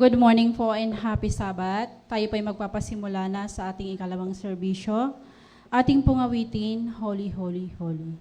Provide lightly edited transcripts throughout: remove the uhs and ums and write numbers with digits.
Good morning po and happy Sabbath. Tayo po ay magpapasimula na sa ating ikalawang serbisyo. Ating pong awitin, Holy, Holy, Holy.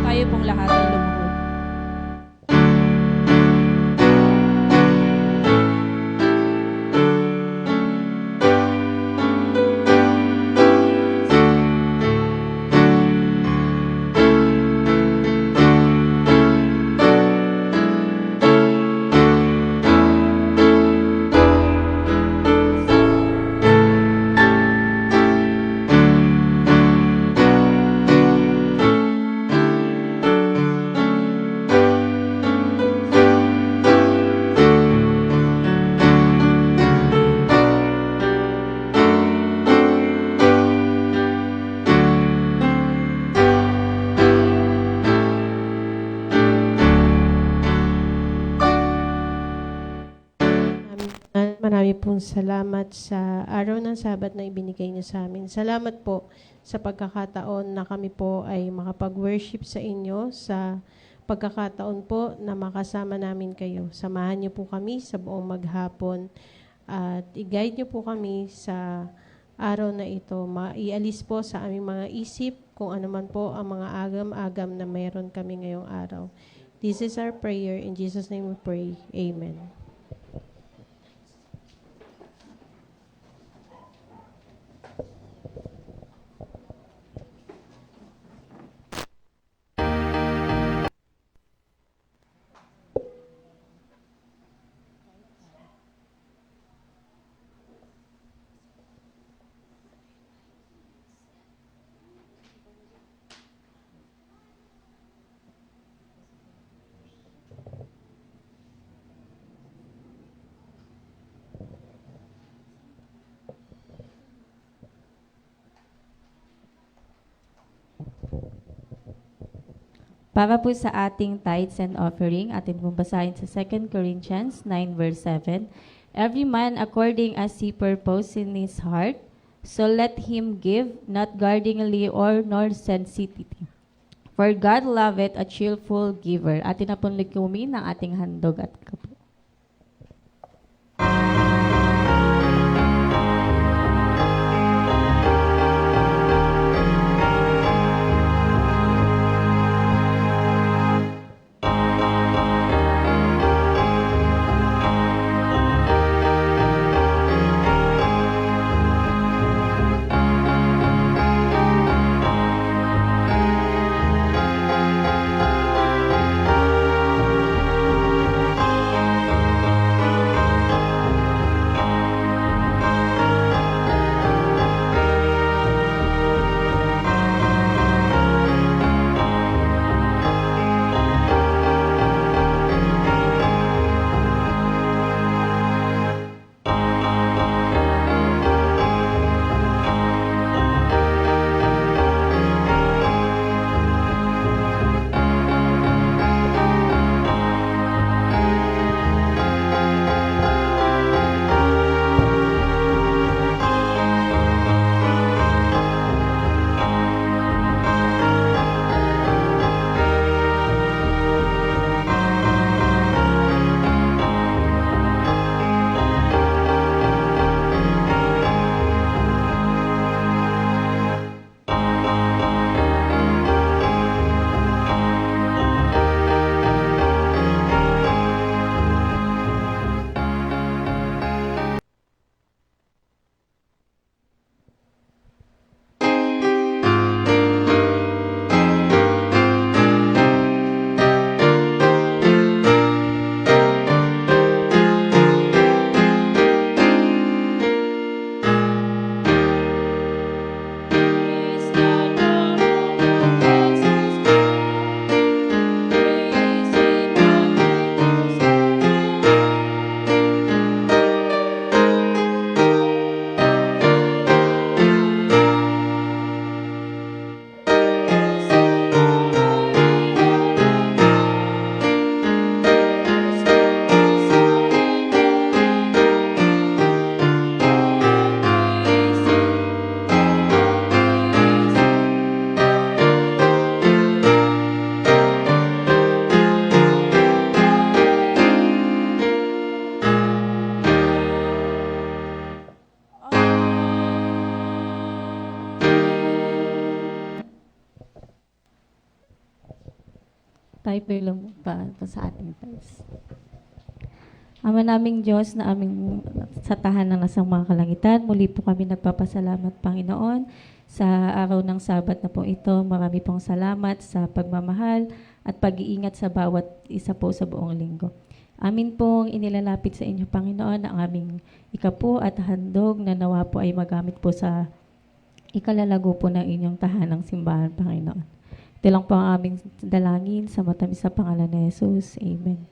Tayo pong lahat ay lumuhod. Marami pong salamat sa araw ng Sabat na ibinigay niyo sa amin. Salamat po sa pagkakataon na kami po ay makapag-worship sa inyo, sa pagkakataon po na makasama namin kayo. Samahan niyo po kami sa buong maghapon at i-guide niyo po kami sa araw na ito. Maialis po sa aming mga isip kung ano man po ang mga agam-agam na mayroon kami ngayong araw. This is our prayer. In Jesus' name we pray. Amen. Para po sa ating tithes and offering, atin pong basahin sa 2 Corinthians 9 verse 7. Every man according as he purpose in his heart, so let him give, not grudgingly or nor sensitively. For God loveth a cheerful giver. Atin na pong likumin ang ating handog at kapo. Tayo po yung pa sa ating tithes. Ama naming Diyos na aming sa tahanan ng nasang mga kalangitan, muli po kami nagpapasalamat, Panginoon, sa araw ng Sabat na po ito. Marami pong salamat sa pagmamahal at pag-iingat sa bawat isa po sa buong linggo. Amin pong inilalapit sa inyo, Panginoon, ang aming ikapu at handog na nawa po ay magamit po sa ikalalago po ng inyong tahanang simbahan, Panginoon. Ito lang po ang aming dalangin sa matamis sa pangalan ni Jesus. Amen.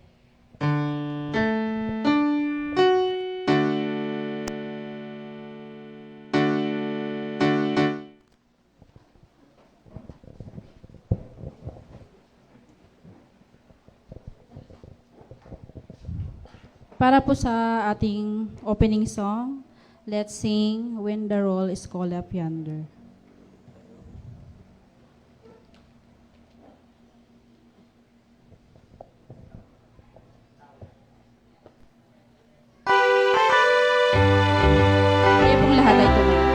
Para po sa ating opening song, let's sing When the Roll is Called Up Yonder. Kaya pong lahat ay tumayo.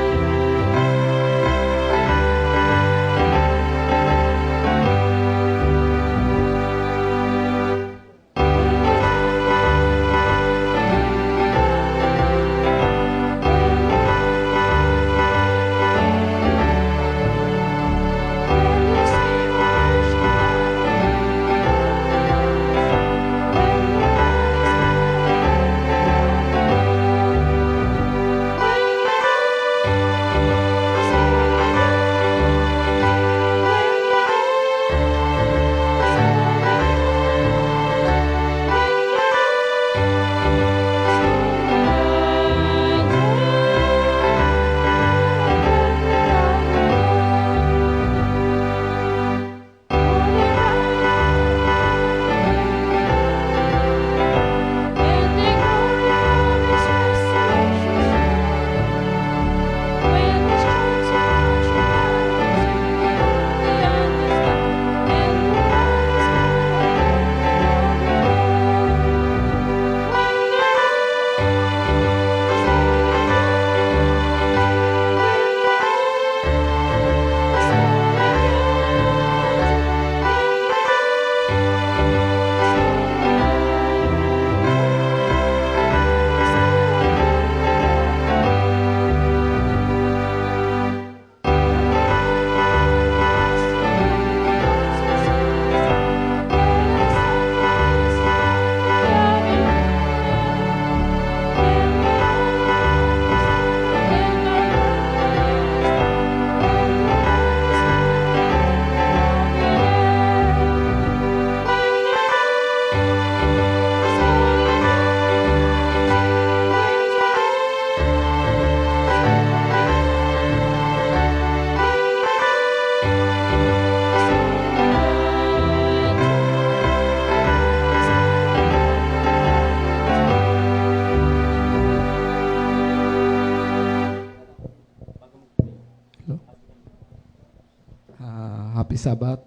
Happy Sabbath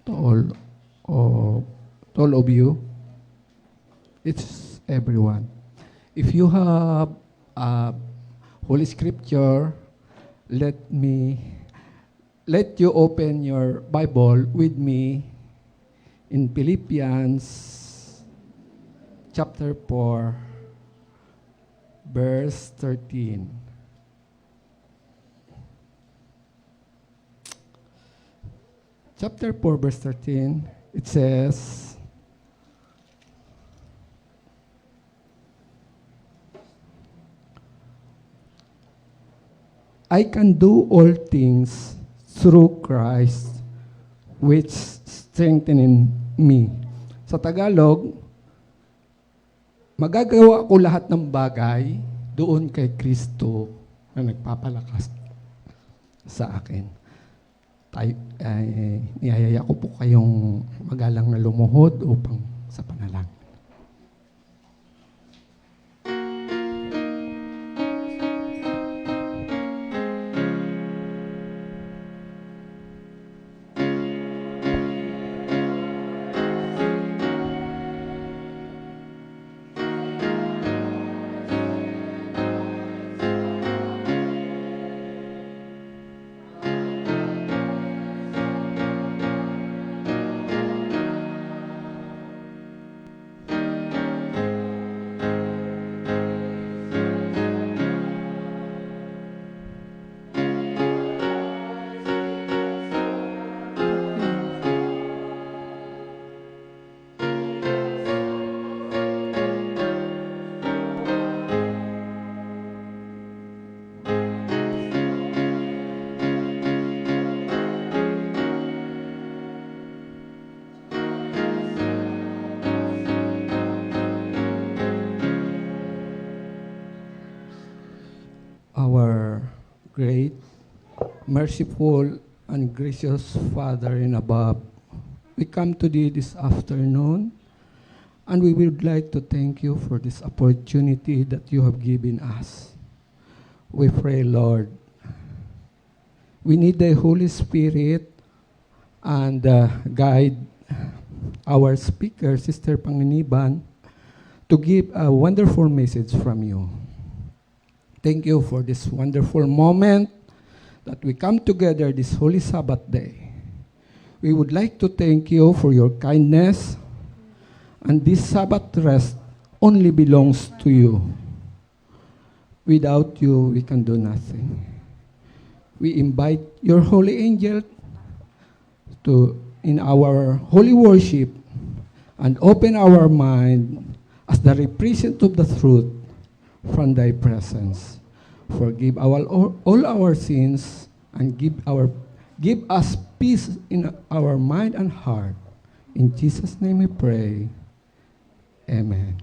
to all of you. It's everyone. If you have Holy Scripture, let you open your Bible with me in Philippians chapter 4, verse 13. Chapter 4, verse 13, it says, I can do all things through Christ, which strengthens me. Sa Tagalog, magagawa ko lahat ng bagay doon kay Kristo na nagpapalakas sa akin. Niyayaya ko po kayong magalang na lumuhod upang sa panalangin. great, merciful, and gracious Father in above, we come to Thee this afternoon, and we would like to thank You for this opportunity that You have given us. We pray, Lord, we need the Holy Spirit and guide our speaker, Sister Panginiban, to give a wonderful message from You. Thank You for this wonderful moment that we come together this Holy Sabbath day. We would like to thank You for Your kindness, and this Sabbath rest only belongs to You. Without You, we can do nothing. We invite Your holy angel to in our holy worship and open our mind as the representative of the truth from Thy presence. Forgive all our sins and give us peace in our mind and heart. In Jesus' name we pray. Amen.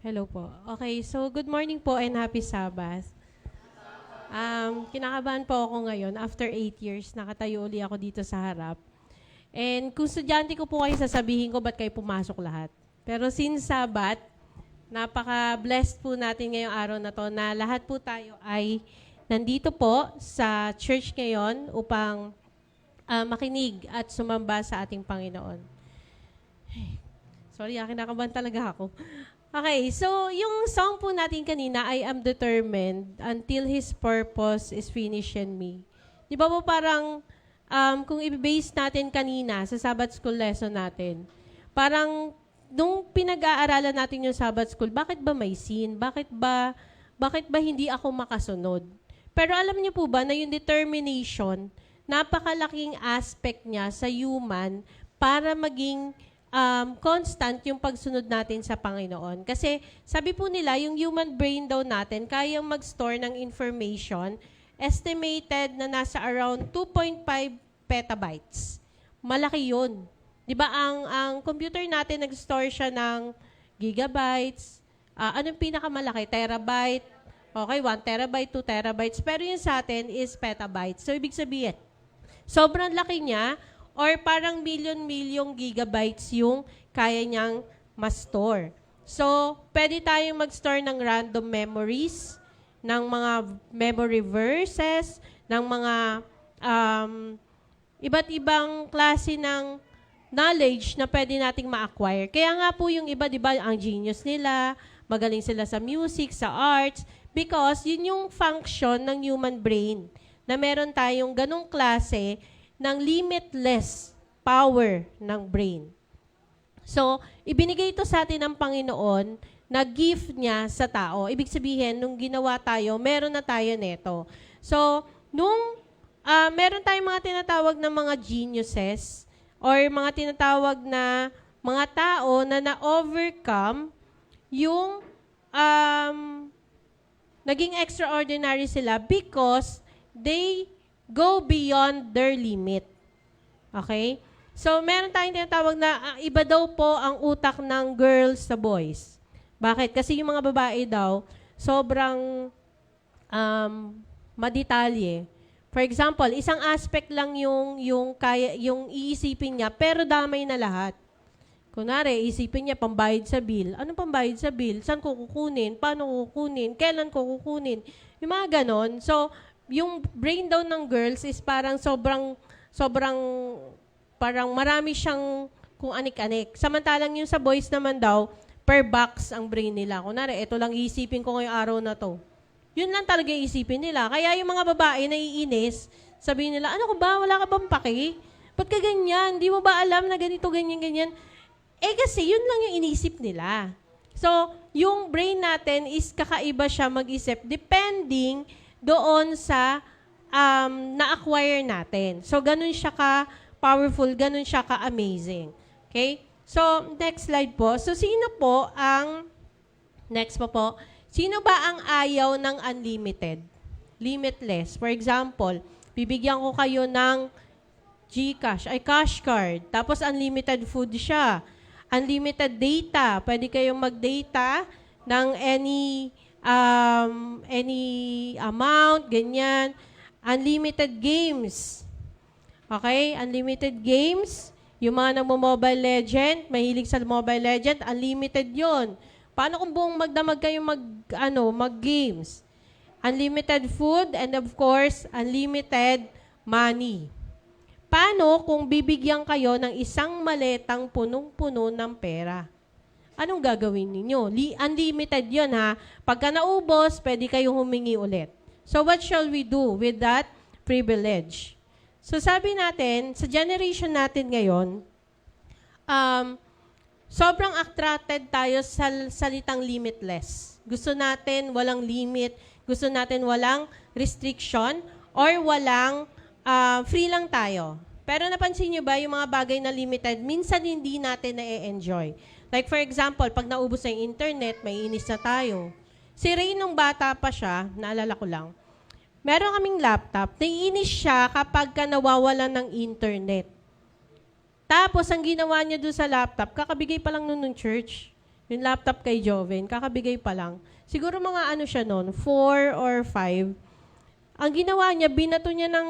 Hello po. Okay, so good morning po and happy Sabbath. Kinakabahan po ako ngayon. After 8 years, nakatayo uli ako dito sa harap. And kung estudyante ko po kayo, sasabihin ko ba't kayo pumasok lahat. Pero since Sabat, napaka-blessed po natin ngayong araw na to na lahat po tayo ay nandito po sa church ngayon upang makinig at sumamba sa ating Panginoon. Sorry, kinakabahan talaga ako. Okay, so yung song po natin kanina, I am determined until His purpose is finished in me. Di ba po parang kung i-base natin kanina sa Sabbath School lesson natin, parang nung pinag-aaralan natin yung Sabbath School, bakit ba may sin? Bakit ba hindi ako makasunod? Pero alam niyo po ba na yung determination, napakalaking aspect niya sa human para maging constant yung pagsunod natin sa Panginoon. Kasi sabi po nila, yung human brain daw natin, kayang mag-store ng information, estimated na nasa around 2.5 petabytes. Malaki yun. Di ba ang computer natin nag-store siya ng gigabytes, anong pinakamalaki? Terabyte, okay, 1 terabyte, 2 terabytes, pero yung sa atin is petabytes. So, ibig sabihin, sobrang laki niya, or parang milyon-milyong gigabytes yung kaya niyang ma-store. So, pwede tayong mag-store ng random memories, ng mga memory verses, ng mga iba't ibang klase ng knowledge na pwede nating ma-acquire. Kaya nga po yung iba, di ba, ang genius nila, magaling sila sa music, sa arts, because yun yung function ng human brain, na meron tayong ganong klase ng limitless power ng brain. So, ibinigay ito sa atin ng Panginoon na gift niya sa tao. Ibig sabihin, nung ginawa tayo, meron na tayo neto. So, nung meron tayong mga tinatawag na mga geniuses or mga tinatawag na mga tao na na-overcome yung naging extraordinary sila because they go beyond their limit. Okay? So, meron tayong tinatawag na iba daw po ang utak ng girls sa boys. Bakit? Kasi yung mga babae daw, sobrang madetalye. For example, isang aspect lang yung iisipin niya, pero damay na lahat. Kunwari, isipin niya pambayad sa bill. Anong pambayad sa bill? Saan ko kukunin? Paano kukunin? Kailan ko kukunin? Yung mga ganon. So, yung brain daw ng girls is parang parang marami siyang kung anik-anik. Samantalang yung sa boys naman daw, per box ang brain nila. Kunwari, ito lang isipin ko ngayong araw na to. Yun lang talaga isipin nila. Kaya yung mga babae naiinis, sabihin nila, ano ko ba? Wala ka bang paki? Ba't ka ganyan? Di mo ba alam na ganito, ganyan, ganyan? Kasi yun lang yung inisip nila. So, yung brain natin is kakaiba siya mag-isip depending doon sa na-acquire natin. So, ganun siya ka-powerful, ganun siya ka-amazing. Okay? So, next slide po. So, sino po ang, next po, sino ba ang ayaw ng unlimited? Limitless. For example, bibigyan ko kayo ng GCash, cash card. Tapos, unlimited food siya. Unlimited data. Pwede kayong mag-data ng any amount, ganyan. Unlimited games. Okay? Unlimited games. Yung mga nagmo-Mobile Legend, mahilig sa Mobile Legend, unlimited yon. Paano kung buong magdamag kayo mag-games? Unlimited food and of course, unlimited money. Paano kung bibigyan kayo ng isang maletang punong-puno ng pera? Anong gagawin ninyo? Unlimited yun, ha? Pagka naubos, pwede kayong humingi ulit. So, what shall we do with that privilege? So, sabi natin, sa generation natin ngayon, sobrang attracted tayo sa salitang limitless. Gusto natin walang limit, gusto natin walang restriction, or walang free lang tayo. Pero napansin nyo ba, yung mga bagay na limited, minsan hindi natin na-enjoy. Like for example, pag naubos na yung internet, may inis na tayo. Si Ray, nung bata pa siya, naalala ko lang, meron kaming laptop, naiinis siya kapag nawawalan ng internet. Tapos, ang ginawa niya doon sa laptop, kakabigay pa lang nun ng church. Yung laptop kay Joven, kakabigay pa lang. Siguro mga ano siya noon, 4 or 5. Ang ginawa niya, binato niya ng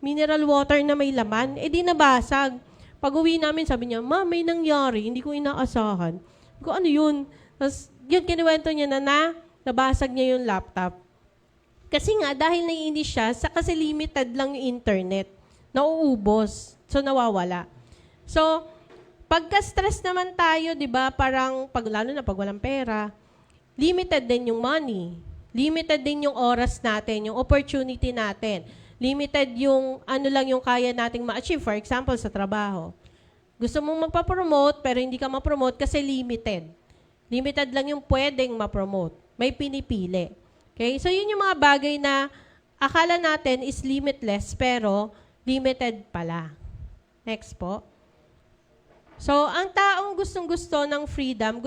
mineral water na may laman, di nabasag. Pag uwi namin, sabi niya, Ma, may nangyari, hindi ko inaasahan. Ko ano yun? Tapos, yun, kinuwento niya na nabasag niya yung laptop. Kasi nga, dahil naiinis siya, kasi limited lang yung internet. Nauubos. So, nawawala. So, pagka-stress naman tayo, di ba, parang, lalo na pag walang pera, limited din yung money. Limited din yung oras natin, yung opportunity natin. Limited yung ano lang yung kaya nating ma-achieve. For example, sa trabaho. Gusto mong magpa-promote, pero hindi ka ma-promote kasi limited. Limited lang yung pwedeng ma-promote. May pinipili. Okay? So, yun yung mga bagay na akala natin is limitless, pero limited pala. Next po. So, ang taong gustong-gusto ng freedom,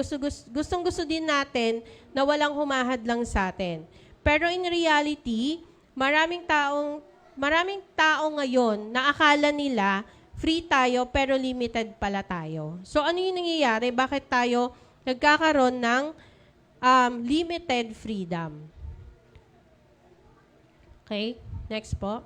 gustong-gusto din natin na walang humahadlang sa atin. Pero in reality, maraming tao ngayon na akala nila free tayo pero limited pala tayo. So, ano yung nangyayari? Bakit tayo nagkakaroon ng limited freedom? Okay? Next po.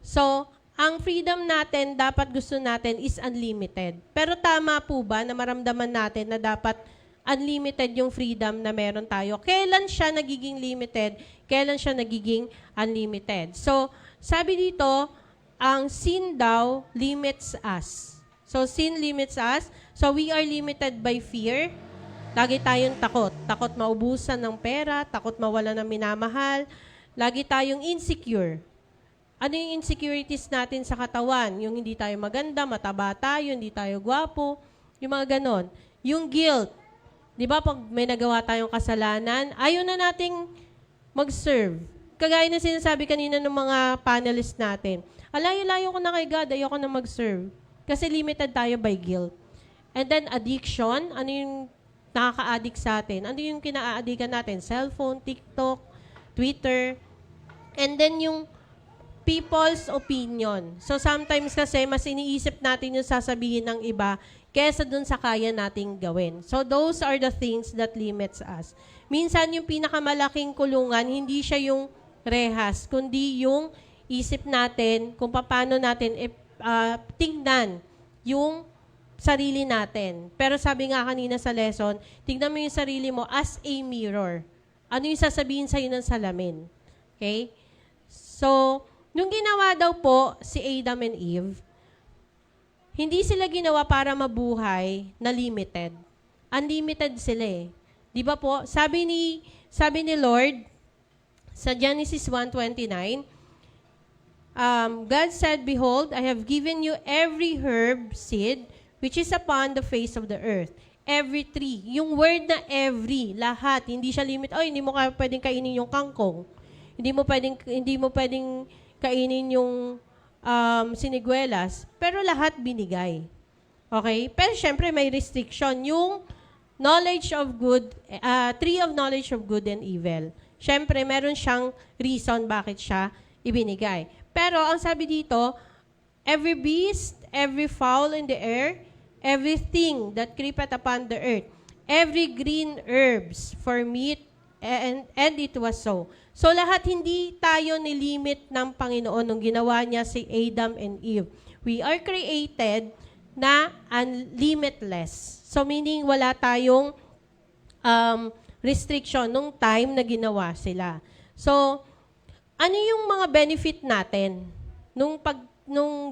So, ang freedom natin, dapat gusto natin is unlimited. Pero tama po ba na maramdaman natin na dapat unlimited yung freedom na meron tayo? Kailan siya nagiging limited? Kailan siya nagiging unlimited? So, sabi dito, ang sin daw limits us. So, sin limits us. So, we are limited by fear. Lagi tayong takot. Takot maubusan ng pera, takot mawala ng minamahal. Lagi tayong insecure. Ano yung insecurities natin sa katawan? Yung hindi tayo maganda, mataba tayo, hindi tayo gwapo, yung mga ganon. Yung guilt. Di ba pag may nagawa tayong kasalanan, ayaw na nating mag-serve. Kagaya na sinasabi kanina ng mga panelists natin, alayo-layo ko na kay God, ayoko na mag-serve. Kasi limited tayo by guilt. And then addiction, ano yung nakaka-addict sa atin? Ano yung kina-addictan natin? Cellphone, TikTok, Twitter. And then yung people's opinion. So sometimes kasi mas iniisip natin yung sasabihin ng iba kesa dun sa kaya nating gawin. So those are the things that limits us. Minsan yung pinakamalaking kulungan, hindi siya yung rehas, kundi yung isip natin kung paano natin tingnan yung sarili natin. Pero sabi nga kanina sa lesson, tingnan mo yung sarili mo as a mirror. Ano yung sasabihin sa'yo ng salamin? Okay? So, nung ginawa daw po si Adam and Eve, hindi sila ginawa para mabuhay na limited. Unlimited sila eh. Di ba po? Sabi ni Lord sa Genesis 1:29, God said, Behold, I have given you every herb seed which is upon the face of the earth. Every tree. Yung word na every, lahat. Hindi siya limit. Hindi mo pwedeng kainin yung kangkong. Hindi mo pwedeng kainin yung siniguelas, pero lahat binigay. Okay? Pero syempre may restriction. Yung knowledge of good, tree of knowledge of good and evil. Syempre, meron siyang reason bakit siya ibinigay. Pero ang sabi dito, every beast, every fowl in the air, everything that creepeth upon the earth, every green herbs for meat, and it was so. So lahat hindi tayo nilimit ng Panginoon nung ginawa niya si Adam and Eve. We are created na limitless. So meaning wala tayong restriction nung time na ginawa sila. So ano yung mga benefit natin nung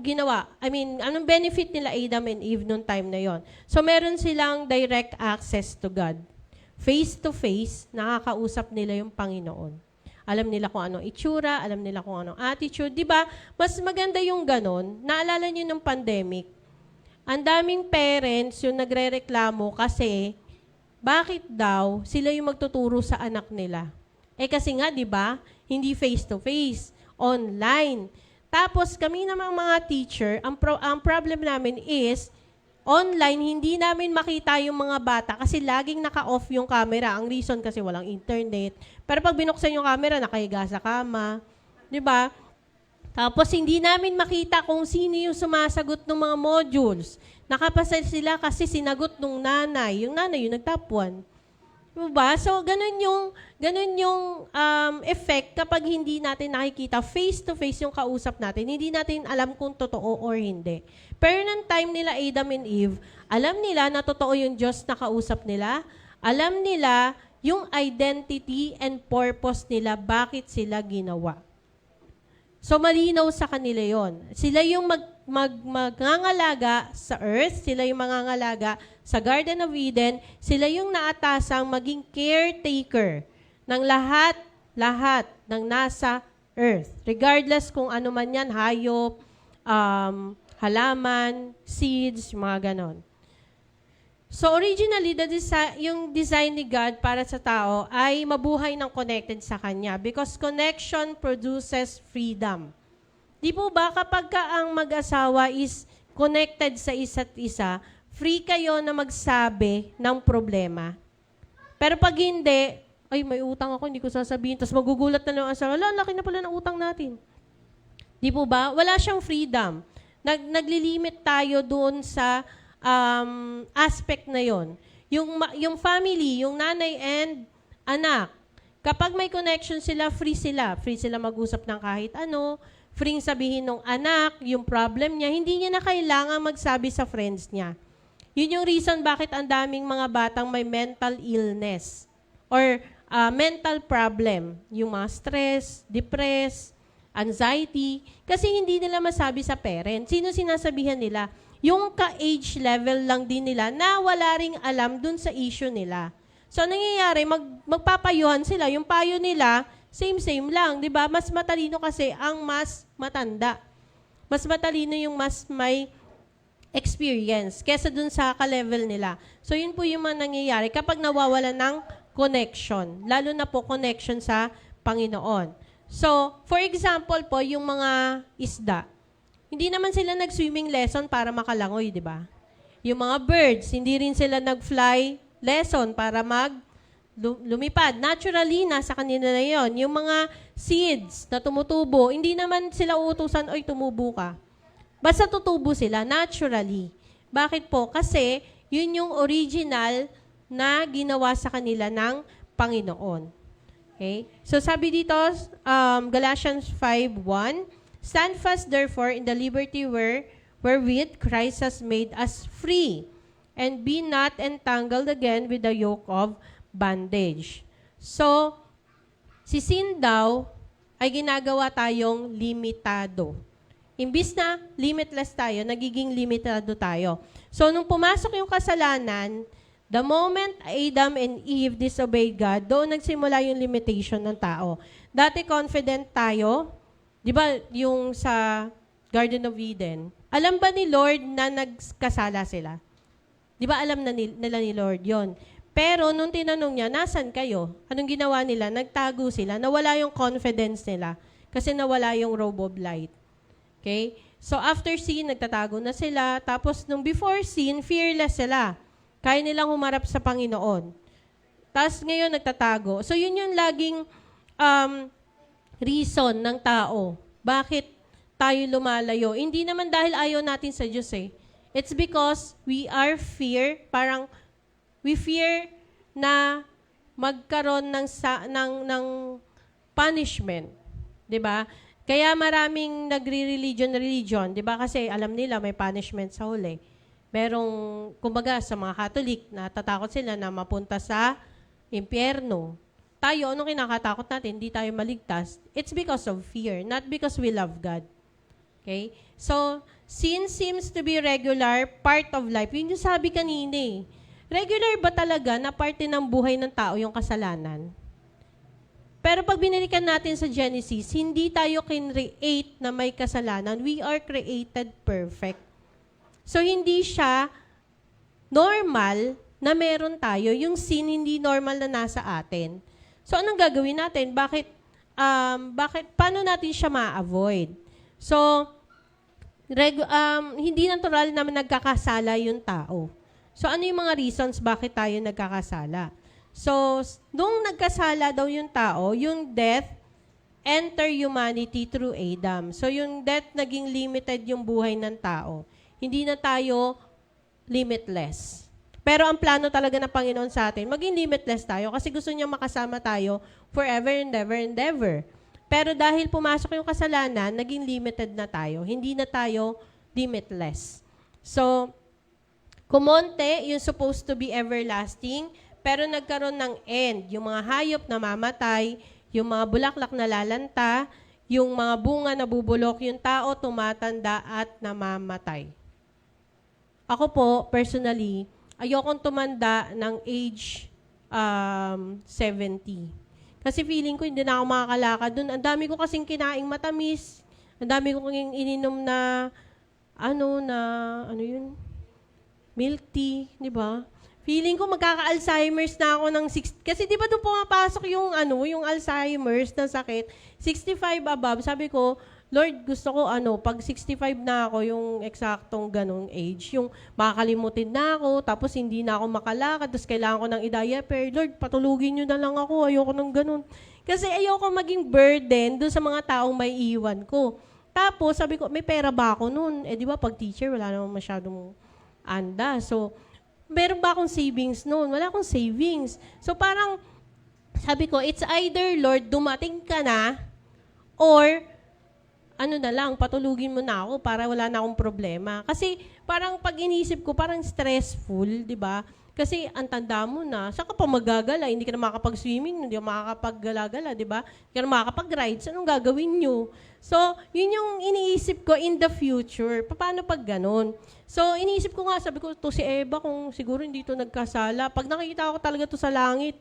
ginawa? Anong benefit nila Adam and Eve nung time na yon? So meron silang direct access to God. Face to face, nakakausap nila yung Panginoon. Alam nila kung anong itsura, alam nila kung anong attitude. Di ba? Mas maganda yung ganon. Naalala niyo ng pandemic. Ang daming parents yung nagre-reklamo kasi bakit daw sila yung magtuturo sa anak nila? Kasi nga, di ba? Hindi face-to-face, online. Tapos kami namang mga teacher, ang problem namin is online, hindi namin makita yung mga bata kasi laging naka-off yung camera. Ang reason kasi walang internet. Pero pag binuksan yung camera, nakahiga sa kama. Di ba? Tapos hindi namin makita kung sino yung sumasagot ng mga modules. Nakapasa sila kasi sinagot nung nanay. Yung nanay yung nag-top 1. Diba? So, ganun yung effect kapag hindi natin nakikita face-to-face yung kausap natin. Hindi natin alam kung totoo or hindi. Pero nung time nila Adam and Eve, alam nila na totoo yung Diyos na kausap nila. Alam nila yung identity and purpose nila, bakit sila ginawa. So, malinaw sa kanila yon. Sila yung magngangalaga sa earth, sila yung mangangalaga sa Garden of Eden, sila yung naatasang maging caretaker ng lahat ng nasa earth. Regardless kung ano man yan, hayop, halaman, seeds, mga ganon. So originally, yung design ni God para sa tao ay mabuhay ng connected sa Kanya because connection produces freedom. Di po ba kapag ang mag-asawa is connected sa isa't isa, free kayo na magsabi ng problema? Pero pag hindi, ay may utang ako, hindi ko sasabihin, tapos magugulat na lang ang asawa, laki na pala ng utang natin. Di po ba? Wala siyang freedom. Naglilimit tayo doon sa aspect na yon. Yung family, yung nanay and anak, kapag may connection sila. Free sila mag-usap ng kahit ano, free sabihin ng anak, yung problem niya, hindi niya na kailangan magsabi sa friends niya. Yun yung reason bakit ang daming mga batang may mental illness or mental problem, yung mga stress, depressed, anxiety, kasi hindi nila masabi sa parents. Sino sinasabihan nila? Yung ka-age level lang din nila na wala ring alam dun sa issue nila. So, nangyayari, magpapayuhan sila. Yung payo nila, same lang, di ba? Mas matalino kasi ang mas matanda. Mas matalino yung mas may experience kesa dun sa ka-level nila. So, yun po yung mga nangyayari kapag nawawala ng connection. Lalo na po connection sa Panginoon. So, for example po, yung mga isda. Hindi naman sila nag-swimming lesson para makalangoy, di ba? Yung mga birds, hindi rin sila nag-fly lesson para lumipad. Naturally, nasa kanila na yon. Yung mga seeds na tumutubo, hindi naman sila uutusan, oy, tumubo ka. Basta tutubo sila, naturally. Bakit po? Kasi yun yung original na ginawa sa kanila ng Panginoon. Okay? So sabi dito, Galatians 5:1, stand fast therefore in the liberty wherewith Christ has made us free, and be not entangled again with the yoke of bondage. So, si sin daw ay ginagawa tayong limitado. Imbis na limitless tayo, nagiging limitado tayo. So, nung pumasok yung kasalanan, the moment Adam and Eve disobeyed God, doon nagsimula yung limitation ng tao. Dati confident tayo, di ba yung sa Garden of Eden, alam ba ni Lord na nagkasala sila? Di ba alam na nila ni Lord yon? Pero nung tinanong niya, nasan kayo? Anong ginawa nila? Nagtago sila. Nawala yung confidence nila kasi nawala yung robe of light. Okay? So after sin, nagtatago na sila. Tapos nung before sin, fearless sila. Kaya nilang humarap sa Panginoon. Tapos ngayon nagtatago. So yun yung laging reason ng tao. Bakit tayo lumalayo? Hindi naman dahil ayaw natin sa Diyos eh. It's because we fear na magkaroon ng punishment. 'Di ba? Kaya maraming nagre-religion, 'di ba? Kasi alam nila may punishment sa huli. Merong, kumbaga sa mga Catholic, natatakot sila na mapunta sa impyerno. Tayo, anong kinakatakot natin? Hindi tayo maligtas. It's because of fear, not because we love God. Okay? So, sin seems to be regular part of life. Yun yung sabi kanina eh. Regular ba talaga na parte ng buhay ng tao yung kasalanan? Pero pag binalikan natin sa Genesis, hindi tayo kinreate na may kasalanan. We are created perfect. So, hindi siya normal na meron tayo. Yung sin, hindi normal na nasa atin. So, anong gagawin natin? Paano natin siya ma-avoid? So, hindi natural na nagkakasala yung tao. So, ano yung mga reasons bakit tayo nagkakasala? So, nung nagkasala daw yung tao, yung death enter humanity through Adam. So yung death naging limited yung buhay ng tao. Hindi na tayo limitless. Pero ang plano talaga ng Panginoon sa atin, maging limitless tayo kasi gusto niya makasama tayo forever and ever and ever. Pero dahil pumasok yung kasalanan, naging limited na tayo. Hindi na tayo limitless. So, kumonte, yung supposed to be everlasting, pero nagkaroon ng end. Yung mga hayop na mamatay, yung mga bulaklak na lalanta, yung mga bunga na bubulok, yung tao tumatanda at namamatay. Ako po, personally, ayokong tumanda ng age 70. Kasi feeling ko hindi na ako makakalakad dun. Ang dami ko kasing kinaing matamis. Ang dami ko kasing ininom na, ano yun? Milk tea, di ba? Feeling ko magkaka-Alzheimer's na ako ng 60. Kasi di ba doon pumapasok yung, yung Alzheimer's na sakit? 65 above. Sabi ko, Lord, gusto ko pag 65 na ako, yung eksaktong ganong age, yung makakalimutin na ako, tapos hindi na ako makalakad, tapos kailangan ko ng i-diaper. Lord, patulugin nyo na lang ako, ayoko ng ganon. Kasi ayoko maging burden doon sa mga taong may iwan ko. Tapos, sabi ko, may pera ba ako noon? Di ba, pag teacher, wala naman masyadong anda. So, meron ba akong savings noon? Wala akong savings. So, parang, sabi ko, it's either, Lord, dumating ka na, or, na lang, patulugin mo na ako para wala na akong problema. Kasi parang pag inisip ko, parang stressful, di ba? Kasi ang tanda mo na, saan ka pa magagala? Hindi ka na makakapag-swimming, hindi ka makakapag-gala-gala, di ba? Hindi ka na makakapag-rides, anong gagawin nyo? So, yun yung iniisip ko in the future. Paano pag ganun? So, iniisip ko nga, sabi ko, to si Eva, kung siguro hindi to nagkasala. Pag nakikita ko talaga to sa langit,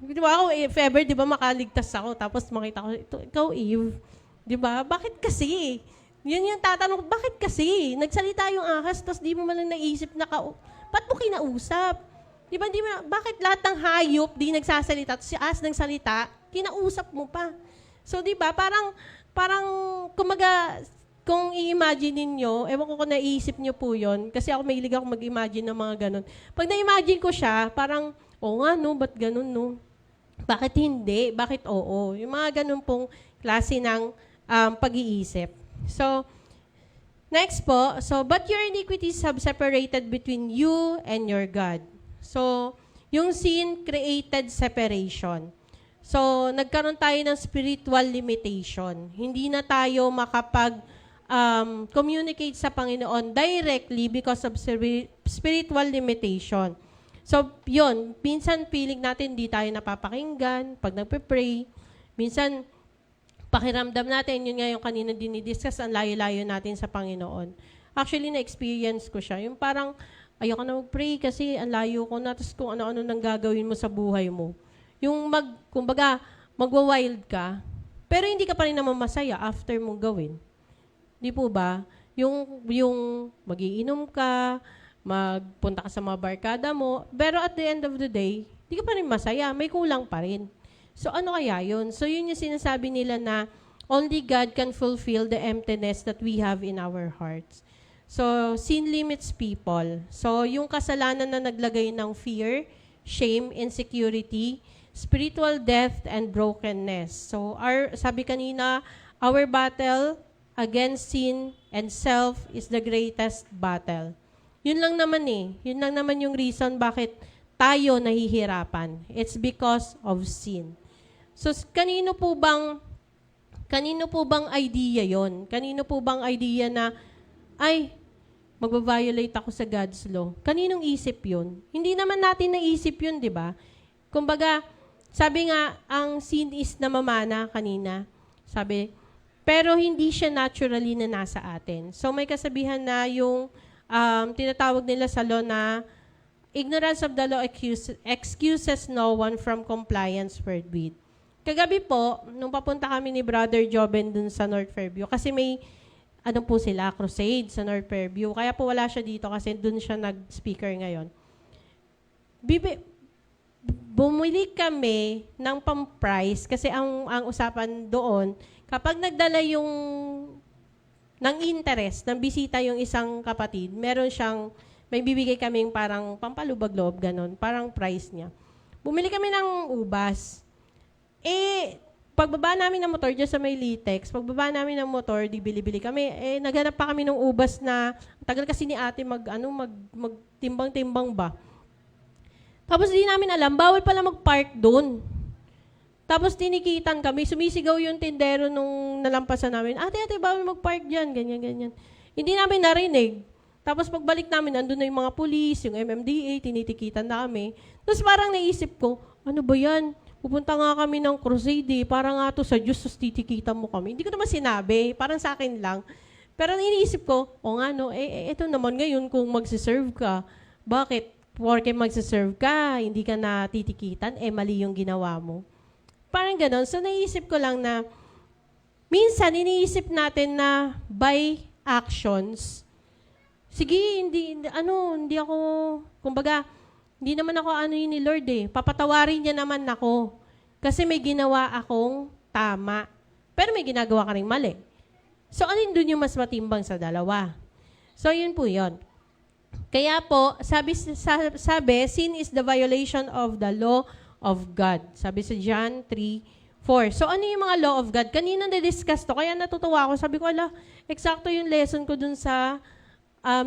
di ba ako, if ever, di ba, makaligtas ako, tapos makita ko, ikaw, Eve, di ba? Bakit kasi? Yun yung tatanong, bakit kasi? Nagsalita yung ahas, tapos di mo man lang naisip na ba't mo kinausap? Di ba, bakit lahat ng hayop di nagsasalita, tapos si ahas nagsalita, kinausap mo pa? So, di ba, parang, kumaga, kung i-imagine ninyo, ewan ko kung naiisip nyo po yun, kasi ako mahilig ako mag-imagine ng mga ganun. Pag na-imagine ko siya, parang, nga, no, ba't ganun, no? Bakit hindi? Bakit oo? Yung mga ganun pong klase ng pag-iisip. So, next po, but your iniquities have separated between you and your God. So, yung sin created separation. So, nagkaroon tayo ng spiritual limitation. Hindi na tayo communicate sa Panginoon directly because of spiritual limitation. So, yun, minsan feeling natin hindi tayo napapakinggan pag nagpe-pray. Minsan, pakiramdam natin, yun nga yung kanina dinidiscuss, ang layo-layo natin sa Panginoon. Actually, na-experience ko siya. Yung parang, ayoko na mag-pray kasi ang layo ko na, tapos kung ano-ano nang gagawin mo sa buhay mo. Yung kumbaga, magwa-wild ka, pero hindi ka pa rin naman masaya after mong gawin. Di po ba? Yung magiinom ka, magpunta ka sa mga barkada mo, pero at the end of the day, di ka pa rin masaya, may kulang pa rin. So, ano kaya yun? So, yun yung sinasabi nila na only God can fulfill the emptiness that we have in our hearts. So, sin limits people. So, yung kasalanan na naglagay ng fear, shame, insecurity, spiritual death, and brokenness. So, sabi kanina, our battle against sin and self is the greatest battle. Yun lang naman Yun lang naman yung reason bakit tayo nahihirapan. It's because of sin. So, kanino po bang idea yon? Kanino po bang idea na, magbabiolate ako sa God's law? Kaninong isip yun? Hindi naman natin naisip yun, di ba? Kumbaga, sabi nga, ang sin is namamana kanina. Sabi, pero hindi siya naturally na nasa atin. So, may kasabihan na yung tinatawag nila sa law na ignorance of the law excuses no one from compliance with. Kagabi po, nung papunta kami ni Brother Joben dun sa North Fairview, kasi may, po sila, crusade sa North Fairview. Kaya po wala siya dito kasi dun siya nag-speaker ngayon. Bumili kami ng pang-price kasi ang usapan doon, kapag nagdala ng interest, ng bisita yung isang kapatid, may bibigay kaming parang pampalubag-loob, ganun, parang price niya. Bumili kami ng ubas. pagbaba namin ng motor, dyan sa may Litex, pagbaba namin ng motor, di bili-bili kami, naghanap pa kami ng ubas na, tagal kasi ni ate magtimbang-timbang ba. Tapos di namin alam, bawal pala mag-park doon. Tapos tinikitan kami, sumisigaw yung tindero nung nalampasan namin, ate, bawal mag-park dyan, ganyan. Hindi namin narinig. Tapos pagbalik namin, andun na yung mga pulis, yung MMDA, tinitikitan na kami. Tapos parang naisip ko, ano ba yan? Pupunta nga kami ng crusade, para nga to sa Diyos, sus titikitan mo kami. Hindi ko naman sinabi, parang sa akin lang. Pero iniisip ko, o nga no, ito naman ngayon kung magsiserve ka, bakit? Porque magsiserve ka, hindi ka na titikitan, mali yung ginawa mo. Parang ganon. So naisip ko lang na, minsan iniisip natin na by actions, sige, hindi ako, kumbaga, hindi naman ako yun ni Lord papatawarin niya naman ako. Kasi may ginawa akong tama. Pero may ginagawa ka rin mali. So, alin dun yung mas matimbang sa dalawa? So, yun po yun. Kaya po, sabi, sin is the violation of the law of God. Sabi sa John 3:4. So, ano yung mga law of God? Kanina na-discuss to, kaya natutuwa ako. Sabi ko, eksakto yung lesson ko dun sa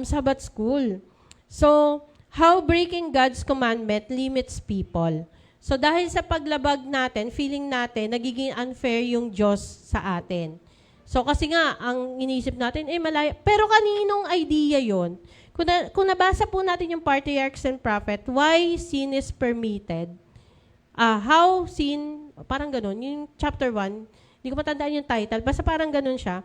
Sabbath school. So, how breaking God's commandment limits people. So, dahil sa paglabag natin, feeling natin, nagiging unfair yung Diyos sa atin. So, kasi nga, ang iniisip natin, malaya. Pero kaninong idea yon? Kung nabasa po natin yung Patriarchs and Prophet, why sin is permitted? How sin, parang ganun, yung chapter 1, hindi ko matandaan yung title, basta parang ganun siya.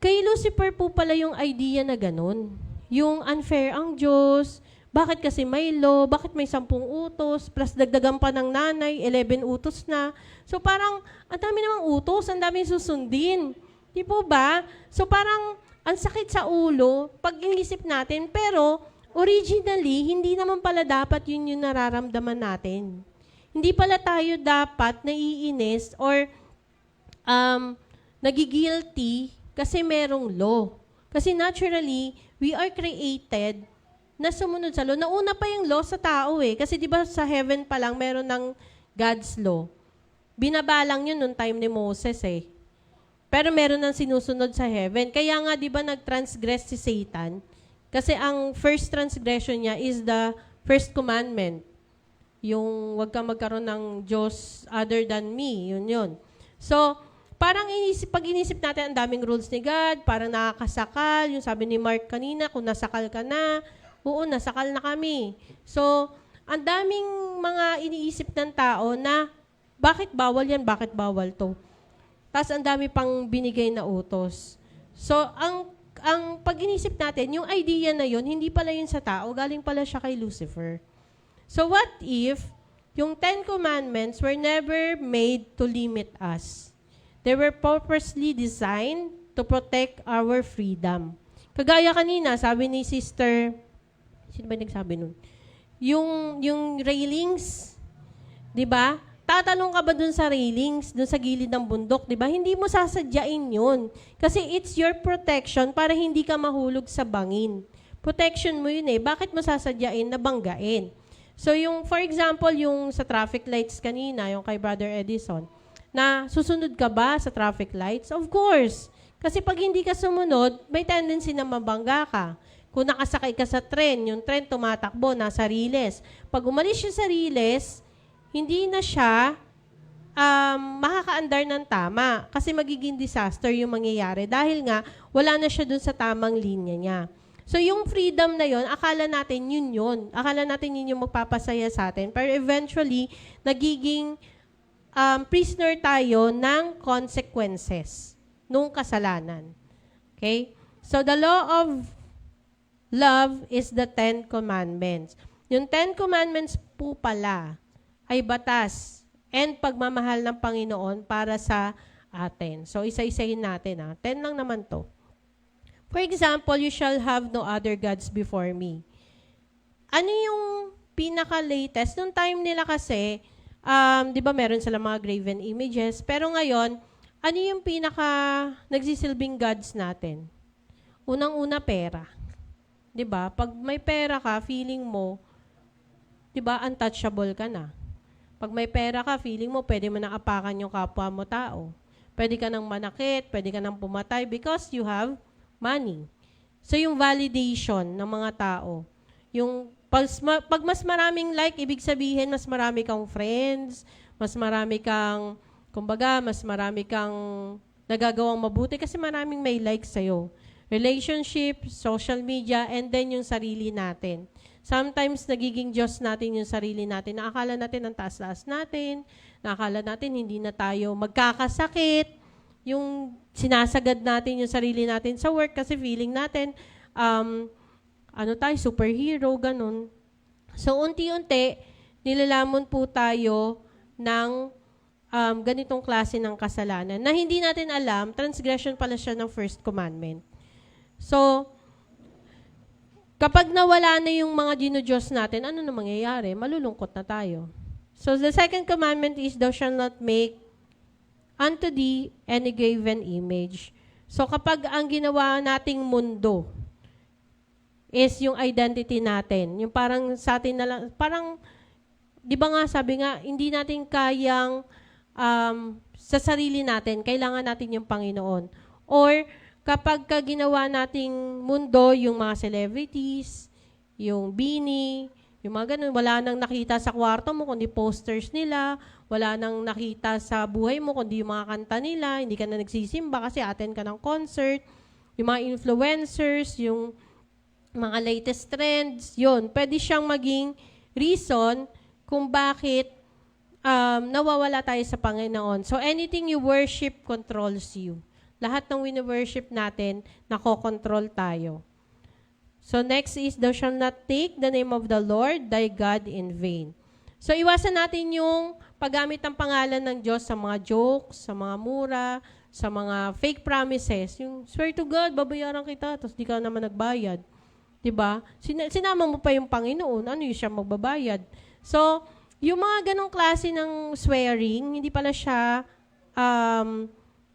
Kay Lucifer po pala yung idea na ganun. Yung unfair ang Diyos, bakit kasi may law, bakit may 10 utos, plus dagdagan pa ng nanay, 11 utos na. So parang, ang dami namang utos, ang dami susundin. Di po ba? So parang, ang sakit sa ulo, pag inisip natin, pero originally, hindi naman pala dapat yun yung nararamdaman natin. Hindi pala tayo dapat naiinis or nagigilty kasi merong law. Kasi naturally, we are created na sumunod sa law. Nauna pa yung law sa tao Kasi di ba sa heaven pa lang meron ng God's law. Binabalang yun nung time ni Moses Pero meron ng sinusunod sa heaven. Kaya nga di ba nag-transgress si Satan? Kasi ang first transgression niya is the first commandment. Yung wag ka magkaroon ng Diyos other than me. Yun. So, parang pag inisip natin ang daming rules ni God, parang nakakasakal. Yung sabi ni Mark kanina, kung nasakal ka na, oo, nasakal na kami. So, ang daming mga iniisip ng tao na, bakit bawal yan, bakit bawal to? Tapos ang dami pang binigay na utos. So, ang pag inisip natin, yung idea na yun, hindi pala yun sa tao, galing pala siya kay Lucifer. So, what if yung 10 Commandments were never made to limit us? They were purposely designed to protect our freedom. Kagaya kanina, sabi ni Sister, sino ba nagsabi nun? Yung railings, di ba? Tatalong ka ba dun sa railings, dun sa gilid ng bundok, di ba? Hindi mo sasadyain yun. Kasi it's your protection para hindi ka mahulog sa bangin. Protection mo yun Bakit mo sasadyain na banggain? So yung, for example, yung sa traffic lights kanina, yung kay Brother Edison, na susunod ka ba sa traffic lights? Of course. Kasi pag hindi ka sumunod, may tendency na mabangga ka. Kung nakasakay ka sa tren, yung tren tumatakbo, nasa riles. Pag umalis siya sa riles, hindi na siya makakaandar ng tama kasi magiging disaster yung mangyayari dahil nga wala na siya dun sa tamang linya niya. So yung freedom na yon, akala natin yun. Akala natin yun yung magpapasaya sa atin. Pero eventually, nagiging prisoner tayo ng consequences nung kasalanan. Okay? So, the law of love is the 10 Commandments. Yung 10 Commandments po pala ay batas and pagmamahal ng Panginoon para sa atin. So, isa-isahin natin. 10 lang naman to. For example, you shall have no other gods before me. Ano yung pinaka-latest? Nung time nila kasi, di ba meron sila mga graven images, pero ngayon, ano yung nagsisilbing gods natin? Unang-una, pera. Di ba? Pag may pera ka, feeling mo, di ba, untouchable ka na. Pag may pera ka, feeling mo, pwede mo nang apakan yung kapwa mo tao. Pwede ka nang manakit, pwede ka nang pumatay because you have money. So, yung validation ng mga tao, yung pag mas maraming like, ibig sabihin, mas marami kang friends, mas marami kang, kumbaga, mas marami kang nagagawang mabuti kasi maraming may like sa'yo. Relationship, social media, and then yung sarili natin. Sometimes, nagiging Diyos natin yung sarili natin. Naakala natin ang taas-taas natin. Naakala natin hindi na tayo magkakasakit. Yung sinasagad natin yung sarili natin sa work kasi feeling natin, superhero, ganun. So, unti-unti, nilalamon po tayo ng ganitong klase ng kasalanan na hindi natin alam, transgression pala siya ng first commandment. So, kapag nawala na yung mga dinodiyos natin, ano na mangyayari? Malulungkot na tayo. So, the second commandment is, thou shalt not make unto thee any graven image. So, kapag ang ginawa nating mundo is yung identity natin, yung parang sa atin na lang, parang, di ba nga, sabi nga, hindi natin kayang sa sarili natin, kailangan natin yung Panginoon. Or, kapag ginawa nating mundo, yung mga celebrities, yung bini, yung mga ganun, wala nang nakita sa kwarto mo, kundi posters nila, wala nang nakita sa buhay mo, kundi yung mga kanta nila, hindi ka na nagsisimba kasi attend ka ng concert, yung mga influencers, yung mga latest trends, yun, pwede siyang maging reason kung bakit nawawala tayo sa Panginoon. So, anything you worship controls you. Lahat ng wini-worship natin, nakokontrol tayo. So, next is, thou shalt not take the name of the Lord thy God in vain. So, iwasan natin yung paggamit ng pangalan ng Diyos sa mga jokes, sa mga mura, sa mga fake promises. Yung, swear to God, babayaran kita, tapos di ka naman nagbayad. Diba? Sinama mo pa yung Panginoon, ano yung siya magbabayad? So, yung mga ganong klase ng swearing, hindi pala siya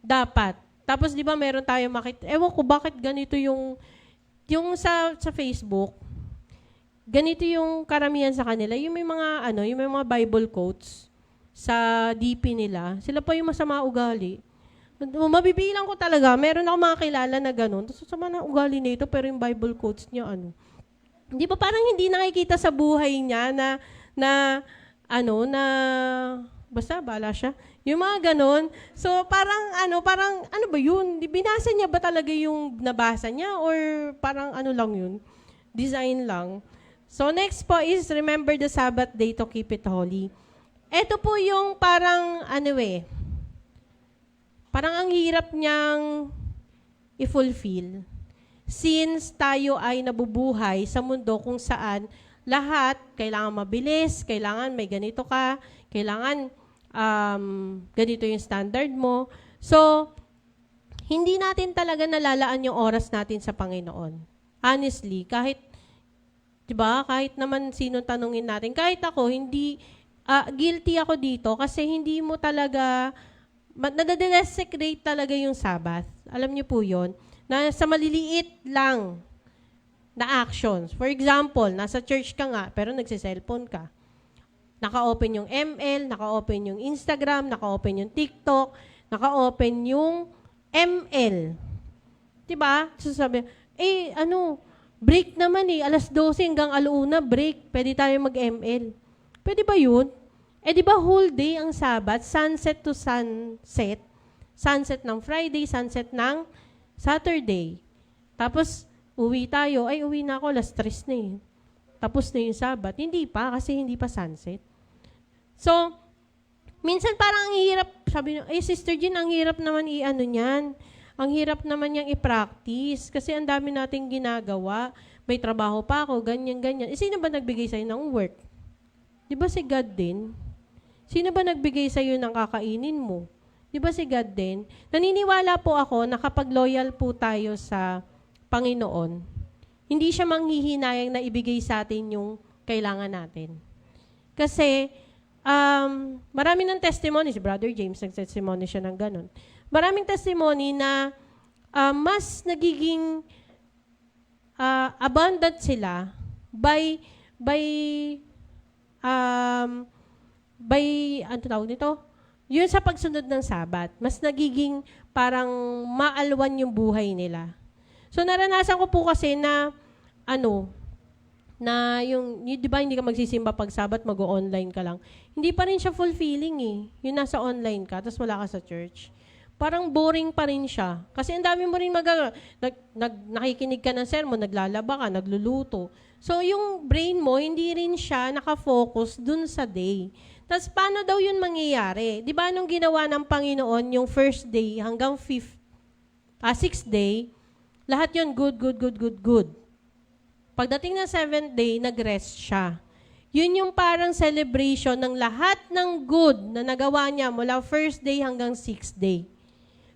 dapat. Tapos, di ba, meron tayo makita, ewan ko, bakit ganito yung sa Facebook, ganito yung karamihan sa kanila, yung may mga, yung may mga Bible quotes sa DP nila, sila pa yung masama ugali. Mabibilang ko talaga, meron ako mga kilala na gano'n, tapos sama na ugali nito, pero yung Bible quotes niya, Di ba parang hindi nakikita sa buhay niya na basta, bala siya. Yung mga ganon. So, parang ano ba yun? Binasa niya ba talaga yung nabasa niya? Or parang ano lang yun? Design lang. So, next po is, remember the Sabbath day to keep it holy. Ito po yung parang, parang ang hirap niyang i-fulfill. Since tayo ay nabubuhay sa mundo kung saan lahat kailangan mabilis, kailangan may ganito ka, kailangan ganito yung standard mo. So, hindi natin talaga nalalaan yung oras natin sa Panginoon. Honestly, kahit, di ba, kahit naman sino tanungin natin, kahit ako, hindi, guilty ako dito kasi hindi mo talaga, nadadesecrate talaga yung Sabbath. Alam niyo po yun, na sa maliliit lang na actions. For example, nasa church ka nga, pero nagsiselfone ka. Naka-open yung ML, naka-open yung Instagram, naka-open yung TikTok, naka-open yung ML. Diba? So sabi, break naman alas 12 hanggang alauna, break. Pwede tayo mag-ML. Pwede ba yun? Di ba whole day ang Sabbath, sunset to sunset, sunset ng Friday, sunset ng Saturday. Tapos, uwi tayo, uwi na ako, alas 3 na Tapos na yung Sabbath. Hindi pa, kasi hindi pa sunset. So, minsan parang ang hirap, sabi nyo, Sister Jean, ang hirap naman niyan. Ang hirap naman niyang i-practice kasi ang dami nating ginagawa. May trabaho pa ako, ganyan. Sino ba nagbigay sa'yo ng work? Di ba si God din? Sino ba nagbigay sa'yo ng kakainin mo? Di ba si God din? Naniniwala po ako na kapag loyal po tayo sa Panginoon, hindi siya manghihinayang na ibigay sa atin yung kailangan natin. Kasi, marami ng testimony, si Brother James, nag-testimony siya ng ganun. Maraming testimony na mas nagiging abundant sila by ano tawag nito? Yun sa pagsunod ng Sabat. Mas nagiging parang maalwan yung buhay nila. So naranasan ko po kasi na di ba hindi ka magsisimba pag Sabat, mag-online ka lang. Hindi pa rin siya fulfilling eh. Yung nasa online ka, tapos wala ka sa church. Parang boring pa rin siya. Kasi ang dami mo rin nakikinig ka ng sermon, naglalaba ka, nagluluto. So yung brain mo, hindi rin siya nakafocus dun sa day. Tapos paano daw yun mangyayari? Di ba nung ginawa ng Panginoon yung first day hanggang sixth day, lahat yun good. Pagdating ng seventh day, nag-rest siya. Yun yung parang celebration ng lahat ng good na nagawa niya mula first day hanggang sixth day.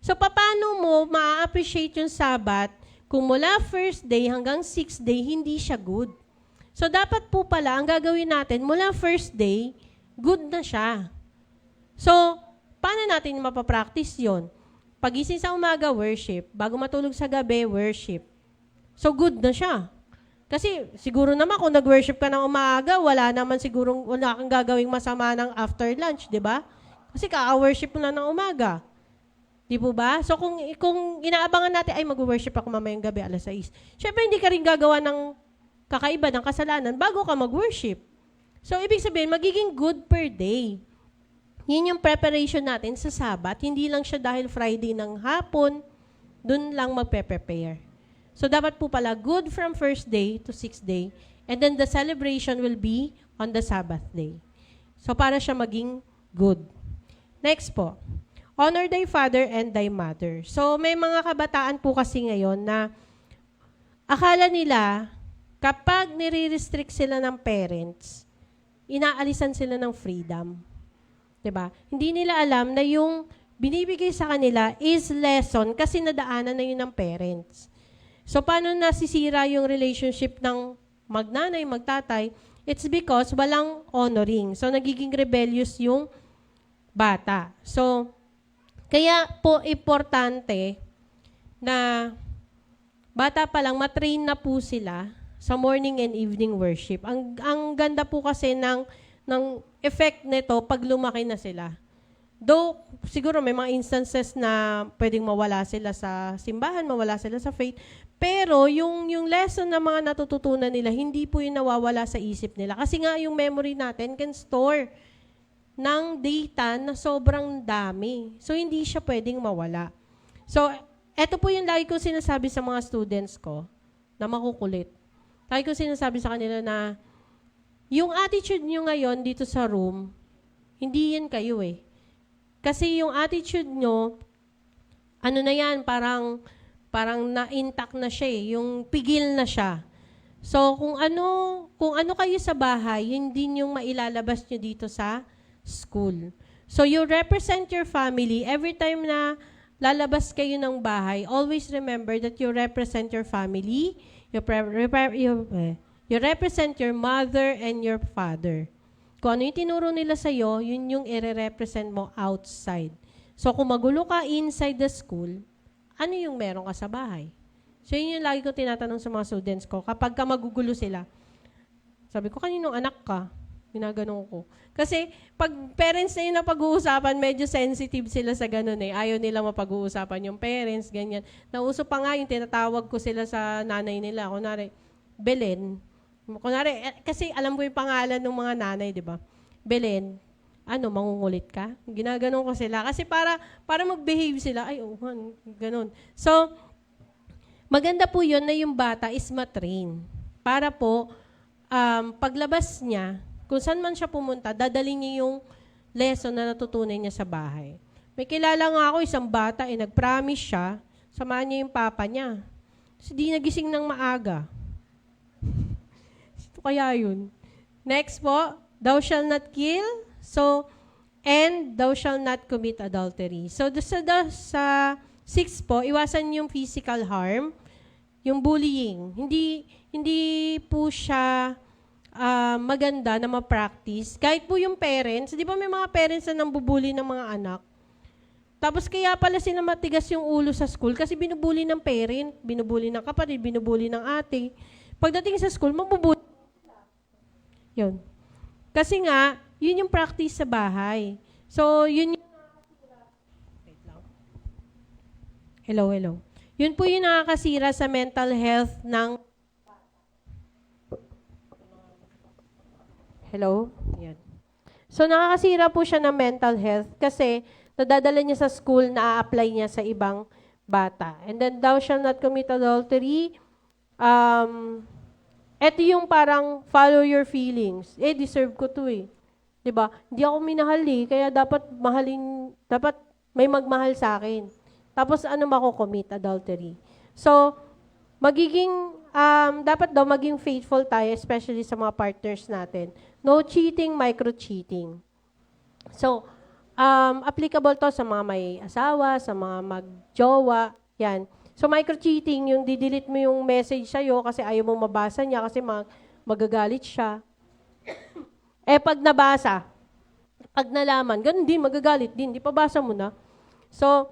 So, paano mo ma-appreciate yung Sabat kung mula first day hanggang sixth day, hindi siya good? So, dapat po pala, ang gagawin natin, mula first day, good na siya. So, paano natin mapapractice yon? Pagising sa umaga, worship. Bago matulog sa gabi, worship. So, good na siya. Kasi siguro naman kung nag-worship ka ng umaga, wala kang gagawing masama ng after lunch, di ba? Kasi kaka-worship mo na ng umaga. Di po ba? So kung inaabangan natin, ay mag-worship ako mamayang gabi, alas 6. Siyempre, hindi ka rin gagawa ng kakaiba ng kasalanan bago ka mag-worship. So, ibig sabihin, magiging good per day. Yun yung preparation natin sa Sabat. Hindi lang siya dahil Friday ng hapon, dun lang magpe-prepare. So, dapat po pala good from first day to sixth day. And then the celebration will be on the Sabbath day. So, para siya maging good. Next po. Honor thy father and thy mother. So, may mga kabataan po kasi ngayon na akala nila kapag nire-restrict sila ng parents, inaalisan sila ng freedom. 'Di ba? Hindi nila alam na yung binibigay sa kanila is lesson kasi nadaanan na yun ng parents. So, paano nasisira yung relationship ng magnanay, magtatay? It's because walang honoring. So, nagiging rebellious yung bata. So, kaya po importante na bata pa lang, matrain na po sila sa morning and evening worship. Ang ganda po kasi ng effect nito pag lumaki na sila. Though, siguro may mga instances na pwedeng mawala sila sa simbahan, mawala sila sa faith, pero yung lesson na mga natututunan nila, hindi po yung nawawala sa isip nila. Kasi nga yung memory natin can store ng data na sobrang dami. So, hindi siya pwedeng mawala. So, eto po yung lagi ko sinasabi sa mga students ko na makukulit. Lagi ko sinasabi sa kanila na yung attitude nyo ngayon dito sa room, hindi yan kayo eh. Kasi yung attitude nyo, na yan, parang na-intact na siya eh. Yung pigil na siya. So, kung ano kayo sa bahay, yun din yung mailalabas nyo dito sa school. So, you represent your family. Every time na lalabas kayo ng bahay, always remember that you represent your family. You represent your mother and your father. Kung ano yung tinuro nila sa'yo, yun yung i-represent mo outside. So, kung magulo ka inside the school, ano yung meron ka sa bahay? So, yun yung lagi ko tinatanong sa mga students ko. Kapag ka magugulo sila, sabi ko, kaninong anak ka? Ginaganon ko. Kasi, pag parents na yun na pag-uusapan, medyo sensitive sila sa ganun eh. Ayaw nila mapag-uusapan yung parents, ganyan. Nauso pa nga yung tinatawag ko sila sa nanay nila. Kunwari, Belen. Kunwari, kasi alam ko yung pangalan ng mga nanay, di ba? Belen, mangungulit ka? Ginaganon ko sila. Kasi para mag-behave sila, ay, ganun. So, maganda po yun na yung bata is matrain. Para po, paglabas niya, kung saan man siya pumunta, dadalhin niya yung lesson na natutunan niya sa bahay. May kilala nga ako, isang bata, nag-promise siya, samahan niya yung papa niya. Kasi di nagising ng maaga. Ito kaya yun. Next po, thou shall not kill. So, and thou shall not commit adultery. So, sa 6 po, iwasan yung physical harm, yung bullying. Hindi po siya maganda na ma-practice. Kahit po yung parents, di ba may mga parents na nambubuli ng mga anak? Tapos kaya pala sila matigas yung ulo sa school kasi binubuli ng parent, binubuli ng kapatid, binubuli ng ate. Pagdating sa school, mabubuli. Yun. Kasi nga, yun yung practice sa bahay. So, yun yung wait lang. Hello. Yun po yung nakakasira sa mental health ng Hello? Yan. So, nakakasira po siya ng mental health kasi nadadala niya sa school na a-apply niya sa ibang bata. And then, thou shall not commit adultery. Ito yung parang follow your feelings. Deserve ko to eh. 'Di ba? Hindi ako minahal eh, kaya dapat may magmahal sa akin. Tapos ano mako-commit? Adultery. So, dapat daw maging faithful tayo, especially sa mga partners natin. No cheating, micro-cheating. So, applicable to sa mga may asawa, sa mga mag-jowa, yan. So, micro-cheating, yung didelete mo yung message sa'yo kasi ayaw mo mabasa niya kasi magagalit siya. Pag nabasa, pag nalaman, ganun din, magagalit din, di pabasa mo na. So,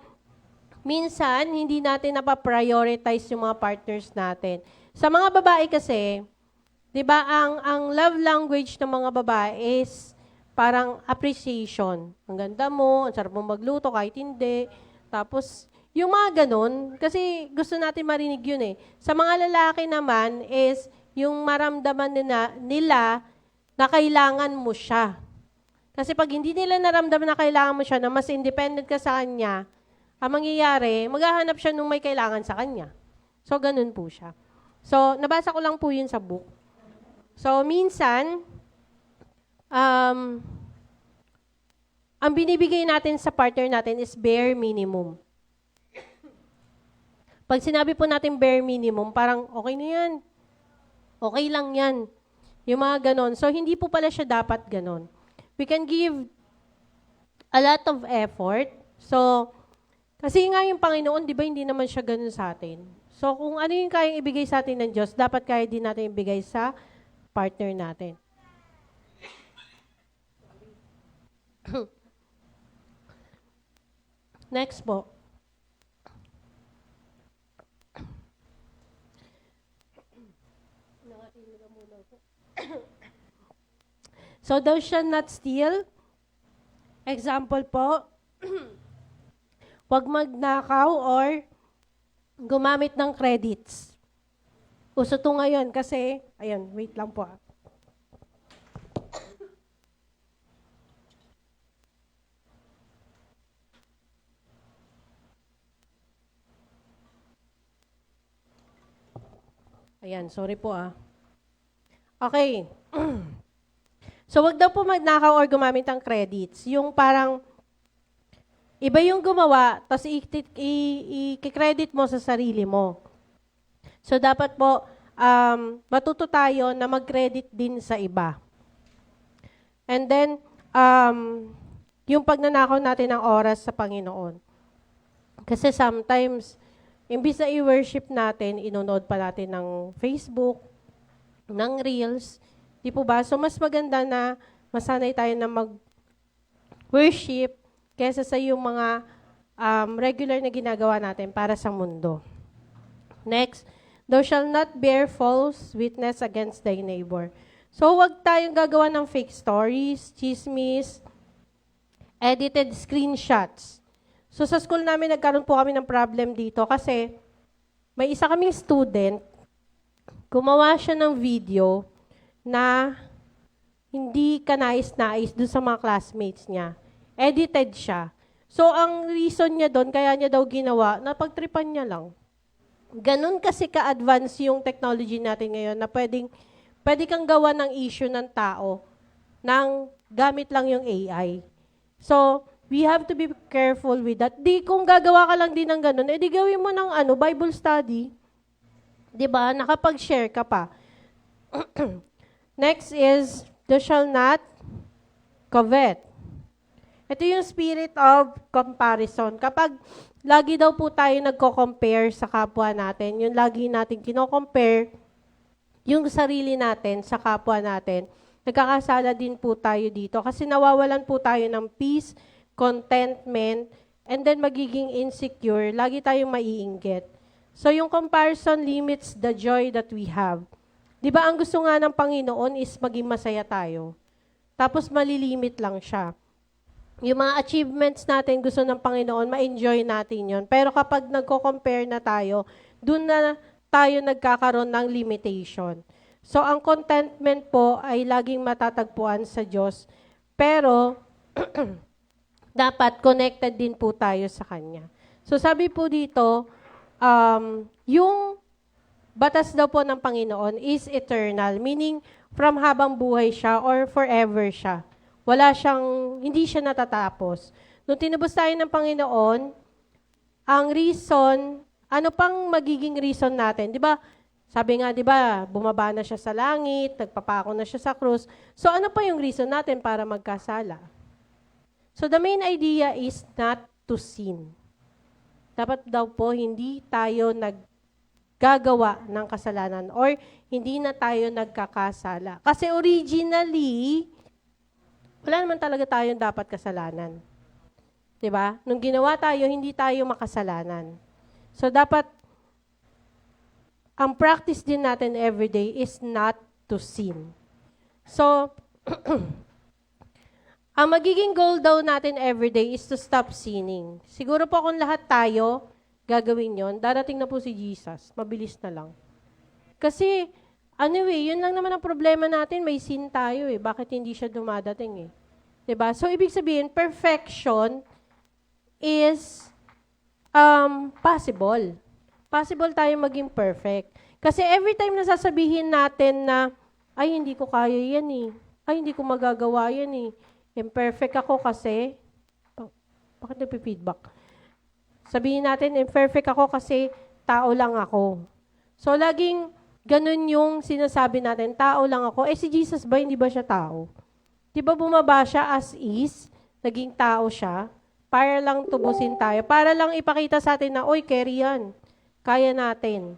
minsan, hindi natin napaprioritize yung mga partners natin. Sa mga babae kasi, di ba, ang love language ng mga babae is parang appreciation. Ang ganda mo, ang sarap mo magluto kahit hindi. Tapos, yung mga ganun, kasi gusto natin marinig yun eh. Sa mga lalaki naman is yung maramdaman nila na kailangan mo siya. Kasi pag hindi nila naramdaman na kailangan mo siya, na mas independent ka sa kanya, ang mangyayari, maghahanap siya nung may kailangan sa kanya. So, ganun po siya. So, nabasa ko lang po yun sa book. So, minsan, ang binibigay natin sa partner natin is bare minimum. Pag sinabi po natin bare minimum, parang okay na yan. Okay lang yan. Yung mga ganon. So, hindi po pala siya dapat ganon. We can give a lot of effort. So, kasi nga yung Panginoon, di ba, hindi naman siya ganon sa atin. So, kung ano yung kayang ibigay sa atin ng Diyos, dapat kaya din natin ibigay sa partner natin. Next po. So, thou shalt not steal. Example po, huwag magnakaw or gumamit ng credits. Uso to ngayon kasi, ayun, wait lang po. Ayan, sorry po Okay. So, wag daw po magnakaw or gumamit ng credits. Yung parang, iba yung gumawa, tapos i-credit mo sa sarili mo. So, dapat po, matuto tayo na mag-credit din sa iba. And then, yung pagnanakaw natin ng oras sa Panginoon. Kasi sometimes, imbis na i-worship natin, inonood pa natin ng Facebook, ng Reels, di po ba? So, mas maganda na masanay tayo na mag-worship kaysa sa yung mga regular na ginagawa natin para sa mundo. Next, thou shalt not bear false witness against thy neighbor. So, huwag tayong gagawa ng fake stories, chismis, edited screenshots. So, sa school namin, nagkaroon po kami ng problem dito kasi may isa kaming student, gumawa siya ng video na hindi kanais-nais doon sa mga classmates niya. Edited siya. So, ang reason niya doon, kaya niya daw ginawa, napagtripan niya lang. Ganun kasi ka-advance yung technology natin ngayon na pwede kang gawa ng issue ng tao nang gamit lang yung AI. So, we have to be careful with that. Di kung gagawa ka lang din ng ganun, di gawin mo ng Bible study. 'Di ba? Nakapag-share ka pa. Next is, thou shalt not covet. Ito yung spirit of comparison. Kapag lagi daw po tayo nagko-compare sa kapwa natin, yung lagi natin kino-compare yung sarili natin sa kapwa natin, nagkakasala din po tayo dito kasi nawawalan po tayo ng peace, contentment, and then magiging insecure, lagi tayong maiinggit. So yung comparison limits the joy that we have. Di ba ang gusto nga ng Panginoon is maging masaya tayo. tapos malilimit lang siya. Yung mga achievements natin, gusto ng Panginoon, ma-enjoy natin yon. Pero kapag nagko-compare na tayo, dun na tayo nagkakaroon ng limitation. So, ang contentment po ay laging matatagpuan sa Diyos. Pero, dapat connected din po tayo sa Kanya. So, sabi po dito, yung batas daw po ng Panginoon is eternal, meaning from habang buhay siya or forever siya. Hindi siya natatapos. Nung tinubos tayo ng Panginoon, ang reason, ano pang magiging reason natin? Di ba? Sabi nga, di ba, bumaba na siya sa langit, nagpapako na siya sa krus. So ano pa yung reason natin para magkasala? So the main idea is not to sin. Dapat daw po hindi tayo naggagawa ng kasalanan or hindi na tayo nagkakasala. Kasi originally, wala naman talaga tayong dapat kasalanan. 'Di ba? Nung ginawa tayo, hindi tayo makasalanan. So dapat ang practice din natin everyday is not to sin. So ang magiging goal daw natin everyday is to stop sinning. Siguro po kung lahat tayo gagawin 'yon, darating na po si Jesus. Mabilis na lang. Kasi anyway, yun lang naman ang problema natin, may sin tayo eh. Bakit hindi siya dumadating eh? 'Di ba? So, ibig sabihin, perfection is possible. Possible tayo maging perfect. Kasi every time na sasabihin natin na, ay, hindi ko kaya yan eh. Ay, hindi ko magagawa yan eh. Imperfect ako kasi, bakit nagpi-feedback? Sabihin natin, imperfect ako kasi tao lang ako. So, laging ganun yung sinasabi natin, tao lang ako. Si Jesus ba, hindi ba siya tao? Di ba bumaba siya as is, naging tao siya, para lang tubusin tayo, para lang ipakita sa atin na, oy, carry yan. Kaya natin.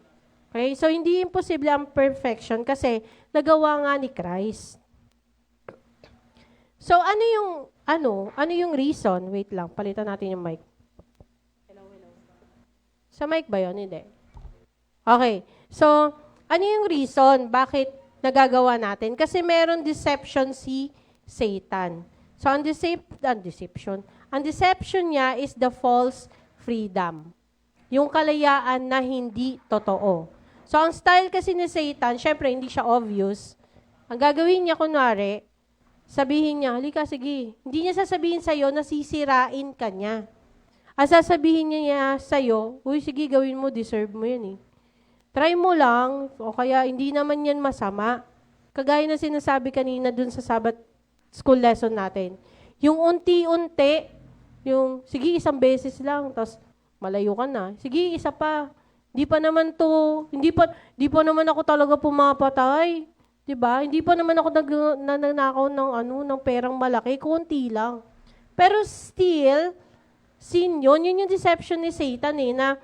Okay? So, hindi imposible ang perfection kasi nagawa nga ni Christ. So, ano yung reason? Wait lang, palitan natin yung mic. Hello. Sa mic ba yun? Hindi. Okay. So, ano yung reason bakit nagagawa natin? Kasi meron deception si Satan. So, ang deception niya is the false freedom. Yung kalayaan na hindi totoo. So, ang style kasi ni Satan, syempre, hindi siya obvious. Ang gagawin niya, kunwari, sabihin niya, halika, sige. Hindi niya sasabihin sa'yo na sisirain ka niya. Ang sasabihin niya sa'yo, uy, sige, gawin mo, deserve mo yan eh. Try mo lang, o kaya hindi naman yan masama. Kagaya na sinasabi kanina dun sa Sabbath school lesson natin. Yung unti-unti, yung, sige, isang beses lang, tapos malayo ka na. Sige, isa pa. Di pa naman naman ako talaga pumapatay. Diba? Hindi pa naman ako nagnanakaw ng perang malaki, konti lang. Pero still, sin yun yung deception ni Satan eh, na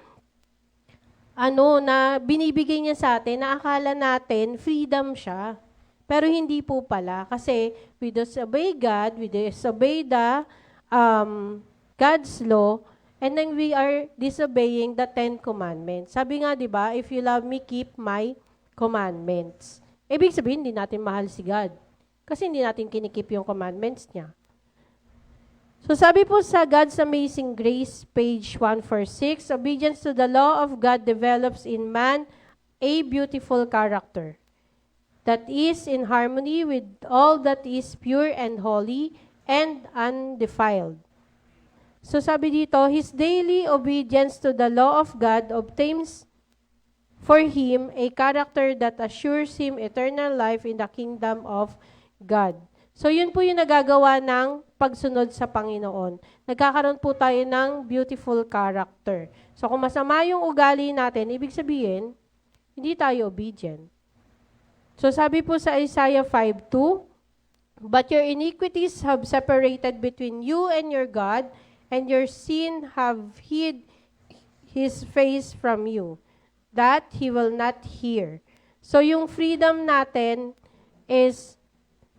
binibigay niya sa atin, na akala natin, freedom siya. Pero hindi po pala. Kasi we disobey God, we disobey God's law, and then we are disobeying the 10 commandments. Sabi nga, di ba, if you love me, keep my commandments. Ibig sabihin, hindi natin mahal si God. Kasi hindi natin kinikip yung commandments niya. So sabi po sa God's Amazing Grace, page 146, obedience to the law of God develops in man a beautiful character that is in harmony with all that is pure and holy and undefiled. So sabi dito, his daily obedience to the law of God obtains for him a character that assures him eternal life in the kingdom of God. So yun po yung nagagawa ng pagsunod sa Panginoon. Nagkakaroon po tayo ng beautiful character. So kung masama yung ugali natin, ibig sabihin, hindi tayo obedient. So sabi po sa Isaiah 5:2, but your iniquities have separated between you and your God, and your sin have hid his face from you, that he will not hear. So yung freedom natin is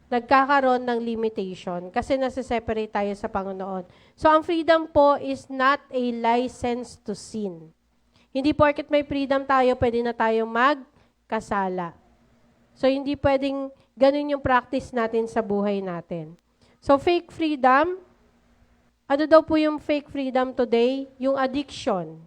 nagkakaroon ng limitation kasi nasa-separate tayo sa Panginoon. So ang freedom po is not a license to sin. Hindi porket may freedom tayo, pwede na tayo magkasala. So, hindi pwedeng ganun yung practice natin sa buhay natin. So, fake freedom, ano daw po yung fake freedom today? Yung addiction.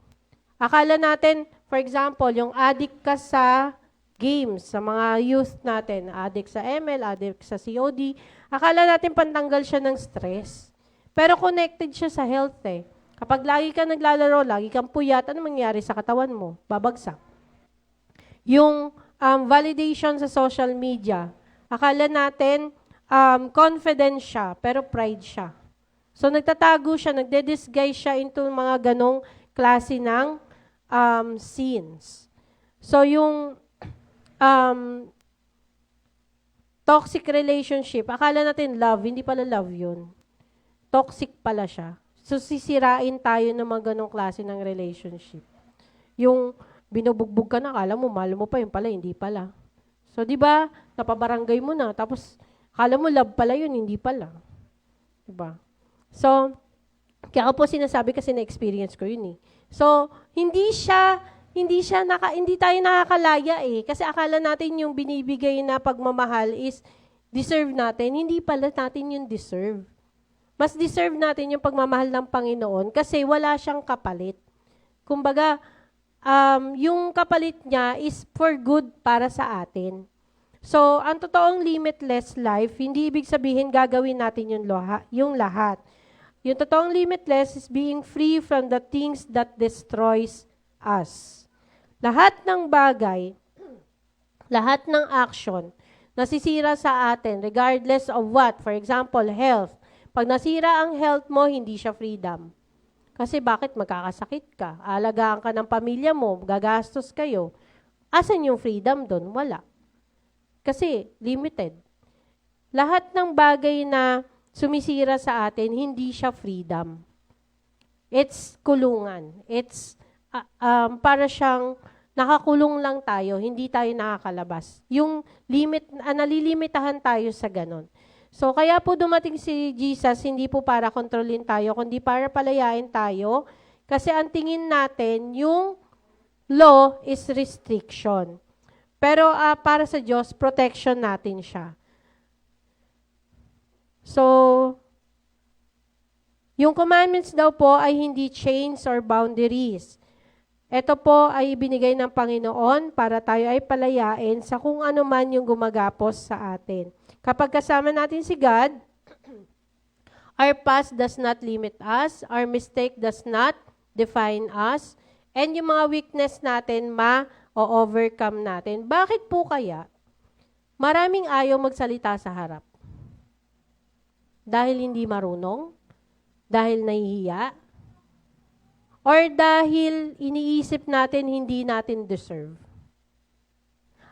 Akala natin, for example, yung addict ka sa games, sa mga youth natin, addict sa ML, addict sa COD, akala natin pantanggal siya ng stress. Pero connected siya sa health eh. Kapag lagi ka naglalaro, lagi kang puyat, ano mangyayari sa katawan mo? Babagsak. Yung validation sa social media, akala natin confident siya, pero pride siya. So nagtatago siya, nagde-disguise siya into mga ganong klase ng scenes. So yung toxic relationship, akala natin love, hindi pala love yun. Toxic pala siya. So sisirain tayo ng mga ganong klase ng relationship. Yung binubugbog ka na, akala mo, mahal mo pa, yun pala, hindi pala. So di ba napabarangay mo na, tapos akala mo love pala yun, hindi pala. Diba? So, kaya ako po sinasabi kasi na-experience ko yun eh. So, hindi tayo nakakalaya eh. Kasi akala natin yung binibigay na pagmamahal is deserve natin. Hindi pala natin yung deserve. Mas deserve natin yung pagmamahal ng Panginoon kasi wala siyang kapalit. Kumbaga, yung kapalit niya is for good para sa atin. So, ang totoong limitless life, hindi ibig sabihin gagawin natin yung lahat. Yung totoong limitless is being free from the things that destroys us. Lahat ng bagay, lahat ng action, nasisira sa atin, regardless of what. For example, health. Pag nasira ang health mo, hindi siya freedom. Kasi bakit magkakasakit ka? Alagaan ka ng pamilya mo, gagastos kayo. Asan yung freedom doon? Wala. Kasi limited. Lahat ng bagay na sumisira sa atin, hindi siya freedom. It's kulungan. It's para siyang nakakulong lang tayo, hindi tayo nakakalabas. Yung nalilimitahan tayo sa ganon. So, kaya po dumating si Jesus, hindi po para kontrolin tayo, kundi para palayain tayo. Kasi ang tingin natin, yung law is restriction. Pero para sa Diyos, protection natin siya. So, yung commandments daw po ay hindi chains or boundaries. Ito po ay ibinigay ng Panginoon para tayo ay palayain sa kung ano man yung gumagapos sa atin. Kapag kasama natin si God, our past does not limit us, our mistake does not define us, and yung mga weakness natin ma-overcome natin. Bakit po kaya? Maraming ayaw magsalita sa harap. Dahil hindi marunong? Dahil nahihiya? Or dahil iniisip natin hindi natin deserve?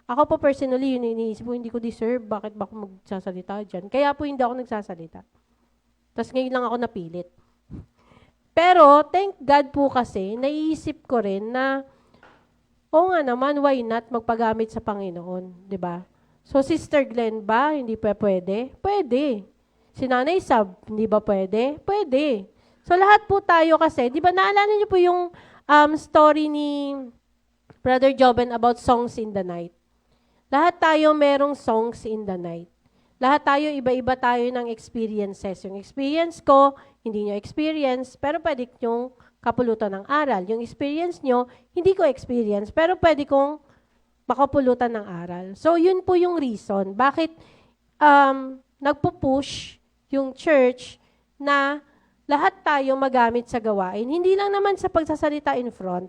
Ako po personally, yun iniisip ko, hindi ko deserve, bakit ba ako magsasalita dyan? Kaya po hindi ako nagsasalita. Tapos ngayon lang ako napilit. Pero, thank God po kasi, naiisip ko rin na, oo nga naman, why not magpagamit sa Panginoon, di ba? So, Sister Glenn ba, hindi pa pwede? Pwede. Si Nanay Sab, hindi ba pwede? Pwede. So, lahat po tayo kasi, di ba, naalala niyo po yung story ni Brother Joben about songs in the night? Lahat tayo merong songs in the night. Lahat tayo, iba-iba tayo ng experiences. Yung experience ko, hindi nyo experience, pero pwede nyong kapulutan ng aral. Yung experience nyo, hindi ko experience, pero pwede kong makapulutan ng aral. So, yun po yung reason. Bakit nagpo-push yung church na lahat tayo magamit sa gawain. Hindi lang naman sa pagsasalita in front.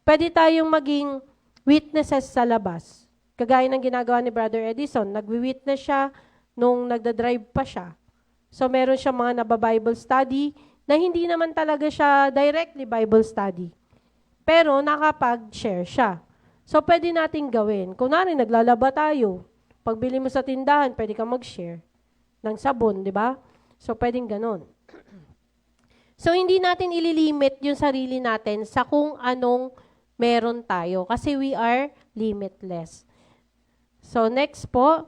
Pwede tayong maging witnesses sa labas. Kagaya ng ginagawa ni Brother Edison, nagwi-witness siya nung nagda-drive pa siya. So, meron siya mga naba-Bible study na hindi naman talaga siya directly Bible study. Pero nakapag-share siya. So, pwede nating gawin. Kunwari, naglalaba tayo. Pagbili mo sa tindahan, pwede kang mag-share ng sabon, di ba? So, pwedeng ganon. So, hindi natin ililimit yung sarili natin sa kung anong meron tayo. Kasi we are limitless. So, next po.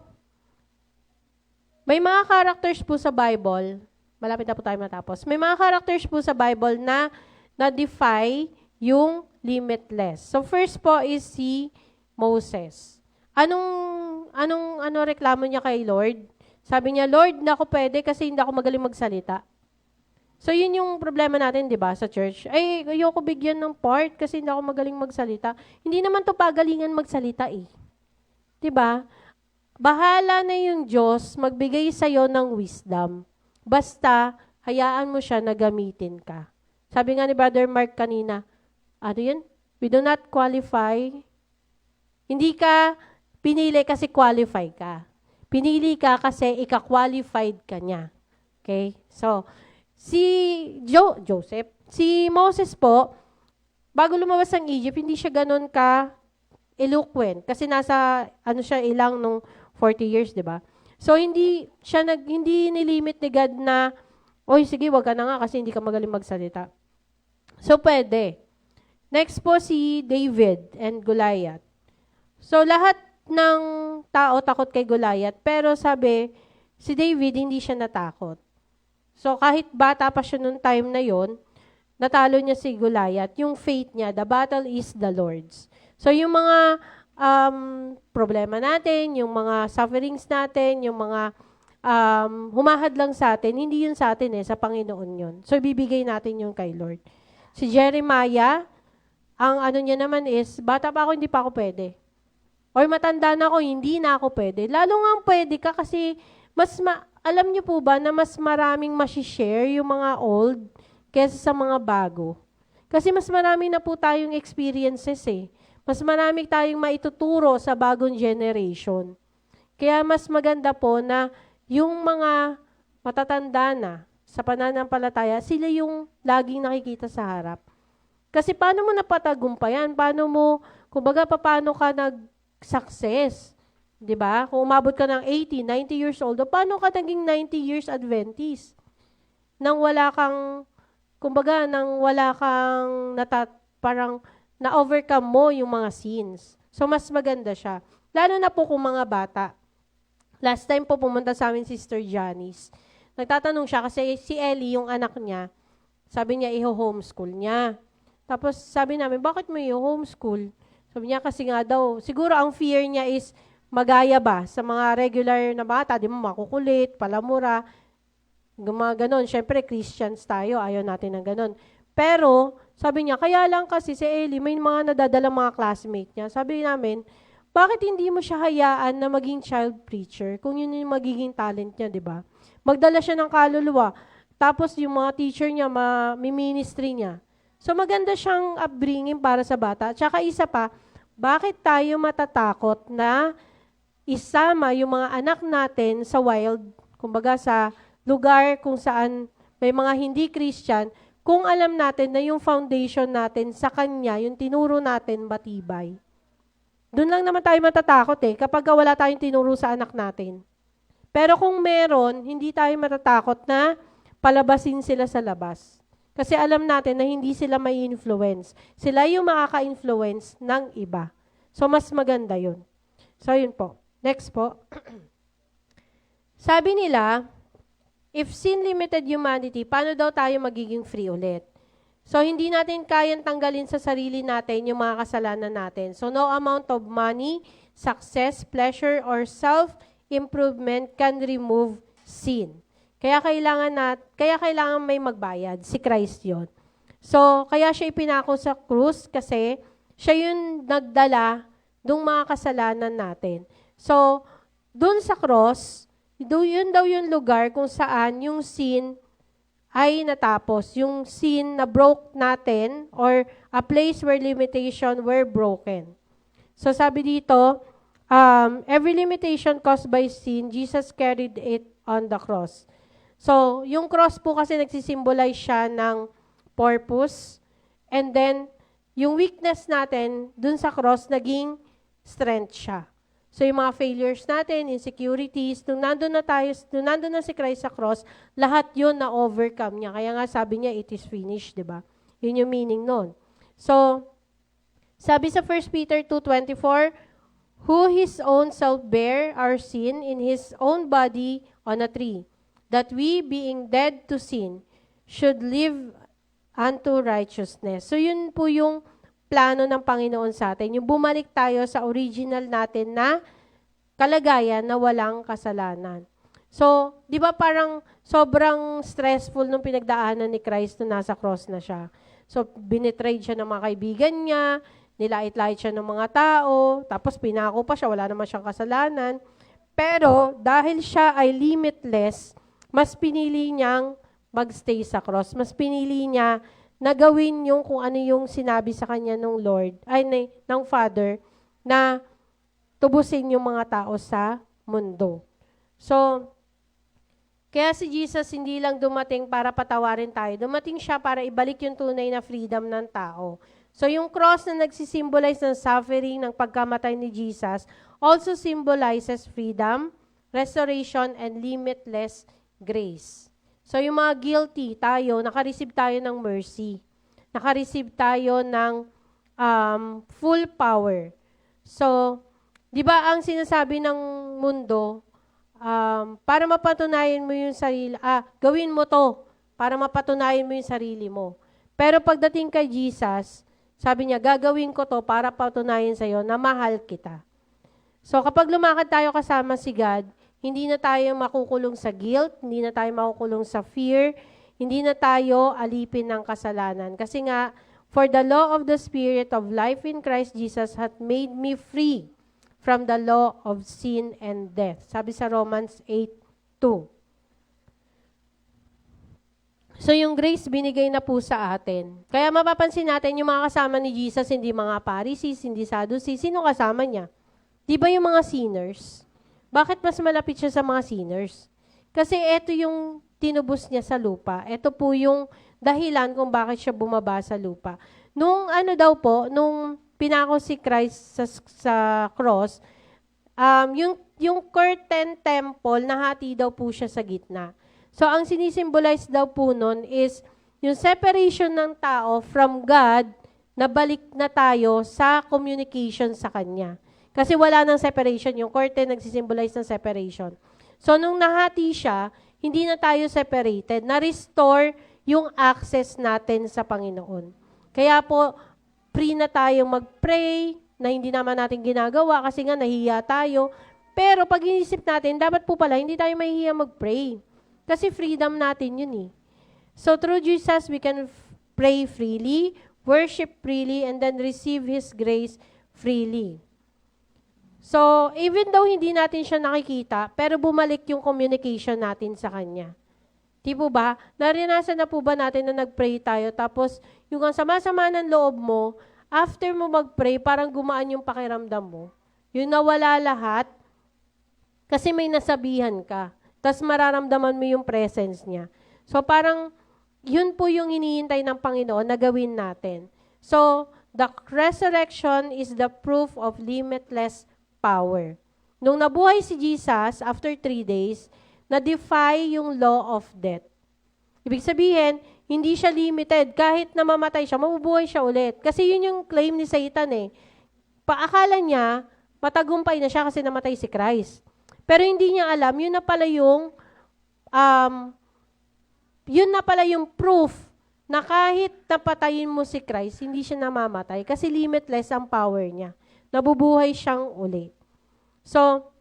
May mga characters po sa Bible. Malapit na po tayo matapos. May mga characters po sa Bible na na-defy yung limitless. So, first po is si Moses. ano reklamo niya kay Lord? Sabi niya, Lord, hindi ako pwede kasi hindi ako magaling magsalita. So, yun yung problema natin, di ba, sa church. Ay, ayoko bigyan ng part kasi hindi ako magaling magsalita. Hindi naman to pagalingan magsalita eh. Di ba? Bahala na yung Diyos magbigay sa'yo ng wisdom. Basta, hayaan mo siya na gamitin ka. Sabi nga ni Brother Mark kanina, ano yun? We do not qualify. Hindi ka pinili kasi qualify ka. Pinili ka kasi ika-qualified ka niya. Okay? So, si Joseph, si Moses po, bago lumabas ng Egypt, hindi siya ganun ka eloquent kasi nasa siya ilang nung 40 years, 'di ba? So hindi nilimit ni God na oy sige, wag ka na nga kasi hindi ka magaling magsalita. So pwede. Next po si David and Goliath. So lahat ng tao takot kay Goliath, pero sabi si David hindi siya natakot. So, kahit bata pa siya noong time na yon, natalo niya si Goliath. Yung faith niya, the battle is the Lord's. So, yung mga problema natin, yung mga sufferings natin, yung mga humahad lang sa atin, hindi yun sa atin sa Panginoon yun. So, ibibigay natin yung kay Lord. Si Jeremiah, ang niya naman is, bata pa ako, hindi pa ako pwede. Or matanda na ako, hindi na ako pwede. Lalo nga pwede ka kasi alam niyo po ba na mas maraming masishare yung mga old kaysa sa mga bago? Kasi mas marami na po tayong experiences Mas marami tayong maituturo sa bagong generation. Kaya mas maganda po na yung mga matatanda na sa pananampalataya, sila yung laging nakikita sa harap. Kasi paano mo napatagumpayan? Paano ka nag-success? 'Di ba? Kung umabot ka ng 80, 90 years old, paano ka naging 90 years Adventist? Nang wala kang parang na-overcome mo yung mga sins. So, mas maganda siya. Lalo na po kung mga bata. Last time po pumunta sa amin Sister Janice. Nagtatanong siya kasi si Ellie, yung anak niya, sabi niya i-homeschool niya. Tapos sabi namin, bakit mo i-homeschool? Sabi niya kasi nga daw, siguro ang fear niya is magaya ba sa mga regular na bata, di mo makukulit, palamura, mga ganon. Siyempre, Christians tayo, ayaw natin ng ganon. Pero, sabi niya, kaya lang kasi si Ellie, may mga nadadala mga classmate niya. Sabi namin, bakit hindi mo siya hayaan na maging child preacher kung yun yung magiging talent niya, di ba? Magdala siya ng kaluluwa, tapos yung mga teacher niya, ministry niya. So, maganda siyang upbringing para sa bata. Tsaka isa pa, bakit tayo matatakot na isama yung mga anak natin sa wild, kumbaga sa lugar kung saan may mga hindi Christian, kung alam natin na yung foundation natin sa Kanya, yung tinuro natin, matibay. Doon lang naman tayo matatakot kapag wala tayong tinuro sa anak natin. Pero kung meron, hindi tayo matatakot na palabasin sila sa labas. Kasi alam natin na hindi sila may influence. Sila yung makaka-influence ng iba. So, mas maganda yun. So, yun po. Next po. Sabi nila, if sin limited humanity, paano daw tayo magiging free ulit? So, hindi natin kayang tanggalin sa sarili natin yung mga kasalanan natin. So, no amount of money, success, pleasure, or self-improvement can remove sin. Kaya kailangan may magbayad. Si Christ yun. So, kaya siya ipinako sa krus kasi siya yung nagdala ng mga kasalanan natin. So, dun sa cross, yun daw yung lugar kung saan yung sin ay natapos. Yung sin na broke natin or a place where limitation were broken. So, sabi dito, every limitation caused by sin, Jesus carried it on the cross. So, yung cross po kasi nagsisimbolize siya ng purpose. And then, yung weakness natin, dun sa cross, naging strength siya. So, yung mga failures natin, insecurities, nung nandun na si Christ sa cross, lahat yun na-overcome niya. Kaya nga sabi niya, it is finished, di ba? Yun yung meaning nun. So, sabi sa 1 Peter 2:24, who his own self bare our sin in his own body on a tree, that we, being dead to sin, should live unto righteousness. So, yun po yung plano ng Panginoon sa atin. Yung bumalik tayo sa original natin na kalagayan na walang kasalanan. So, di ba parang sobrang stressful nung pinagdaanan ni Christ nung nasa cross na siya. So, binitrade siya ng mga kaibigan niya, nilait-lait siya ng mga tao, tapos pinako pa siya, wala naman siyang kasalanan. Pero, dahil siya ay limitless, mas pinili niyang magstay sa cross. Mas pinili niya na gawin yung kung ano yung sinabi sa kanya ng Lord, ng Father, na tubusin yung mga tao sa mundo. So, kaya si Jesus hindi lang dumating para patawarin tayo. Dumating siya para ibalik yung tunay na freedom ng tao. So, yung cross na nagsisimbolize ng suffering, ng pagkamatay ni Jesus, also symbolizes freedom, restoration, and limitless grace. So, yung mga guilty tayo, nakareceive tayo ng mercy. Nakareceive tayo ng full power. So, di ba ang sinasabi ng mundo, para mapatunayan mo yung sarili, gawin mo to para mapatunayan mo yung sarili mo. Pero pagdating kay Jesus, sabi niya, gagawin ko to para patunayan sa'yo na mahal kita. So kapag lumakad tayo kasama si God, hindi na tayo makukulong sa guilt, hindi na tayo makukulong sa fear, hindi na tayo alipin ng kasalanan. Kasi nga, for the law of the Spirit of life in Christ Jesus hath made me free from the law of sin and death. Sabi sa Romans 8:2. So yung grace binigay na po sa atin. Kaya mapapansin natin yung mga kasama ni Jesus, hindi mga Pharisees, hindi Sadducees. Sino kasama niya? Di ba yung mga sinners? Bakit mas malapit siya sa mga sinners? Kasi ito yung tinubos niya sa lupa. Ito po yung dahilan kung bakit siya bumaba sa lupa. Nung nung pinako si Christ sa cross, yung curtain temple, nahati daw po siya sa gitna. So, ang sinisimbolize daw po nun is yung separation ng tao from God, na balik na tayo sa communication sa Kanya. Kasi wala nang separation. Yung curtain nagsisimbolize ng separation. So, nung nahati siya, hindi na tayo separated. Na-restore yung access natin sa Panginoon. Kaya po, free na tayong mag-pray, na hindi naman natin ginagawa kasi nga nahihiya tayo. Pero pag inisip natin, dapat po pala, hindi tayo mahihiya mag-pray. Kasi freedom natin yun eh. So through Jesus, we can pray freely, worship freely, and then receive His grace freely. So, even though hindi natin siya nakikita, pero bumalik yung communication natin sa Kanya. Di po ba? Naranasan na po ba natin na nag-pray tayo, tapos yung ang sama-sama ng loob mo, after mo mag-pray, parang gumaan yung pakiramdam mo. Yung nawala lahat, kasi may nasabihan ka. Tapos mararamdaman mo yung presence niya. So parang, yun po yung hinihintay ng Panginoon na gawin natin. So, the resurrection is the proof of limitless power. Nung nabuhay si Jesus, after 3 days, na-defy yung law of death. Ibig sabihin, hindi siya limited. Kahit na mamatay siya, mabubuhay siya ulit. Kasi yun yung claim ni Satan eh. Paakala niya, matagumpay na siya kasi namatay si Christ. Pero hindi niya alam, yun na pala yung proof na kahit napatayin mo si Christ, hindi siya namamatay kasi limitless ang power niya. Nabubuhay siyang ulit. So,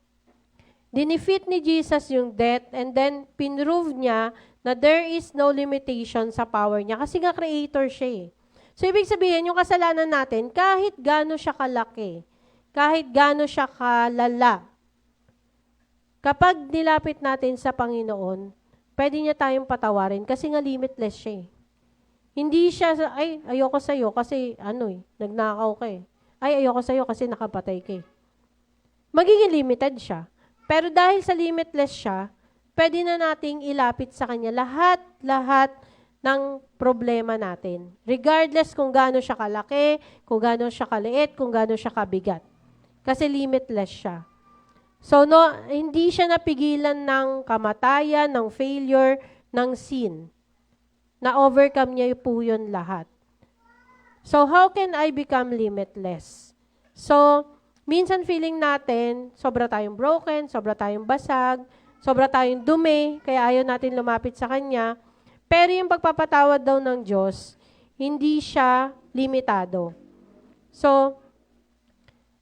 dinefeat ni Jesus yung death and then pinrove niya na there is no limitation sa power niya kasi nga creator siya eh. So, ibig sabihin, yung kasalanan natin, kahit gaano siya kalaki, kahit gaano siya kalala, kapag nilapit natin sa Panginoon, pwede niya tayong patawarin kasi nga limitless siya eh. Hindi siya, ayoko sa'yo kasi nagnakaw ka eh. Ayoko sa'yo kasi nakapatay ka eh. Magiging limited siya. Pero dahil sa limitless siya, pwede na nating ilapit sa Kanya lahat ng problema natin. Regardless kung gaano siya kalaki, kung gaano siya kaliit, kung gaano siya kabigat. Kasi limitless siya. So, hindi siya napigilan ng kamatayan, ng failure, ng sin. Na-overcome niya po yun lahat. So, how can I become limitless? So, minsan feeling natin, sobra tayong broken, sobra tayong basag, sobra tayong dumi, kaya ayaw natin lumapit sa Kanya. Pero yung pagpapatawad daw ng Diyos, hindi siya limitado. So,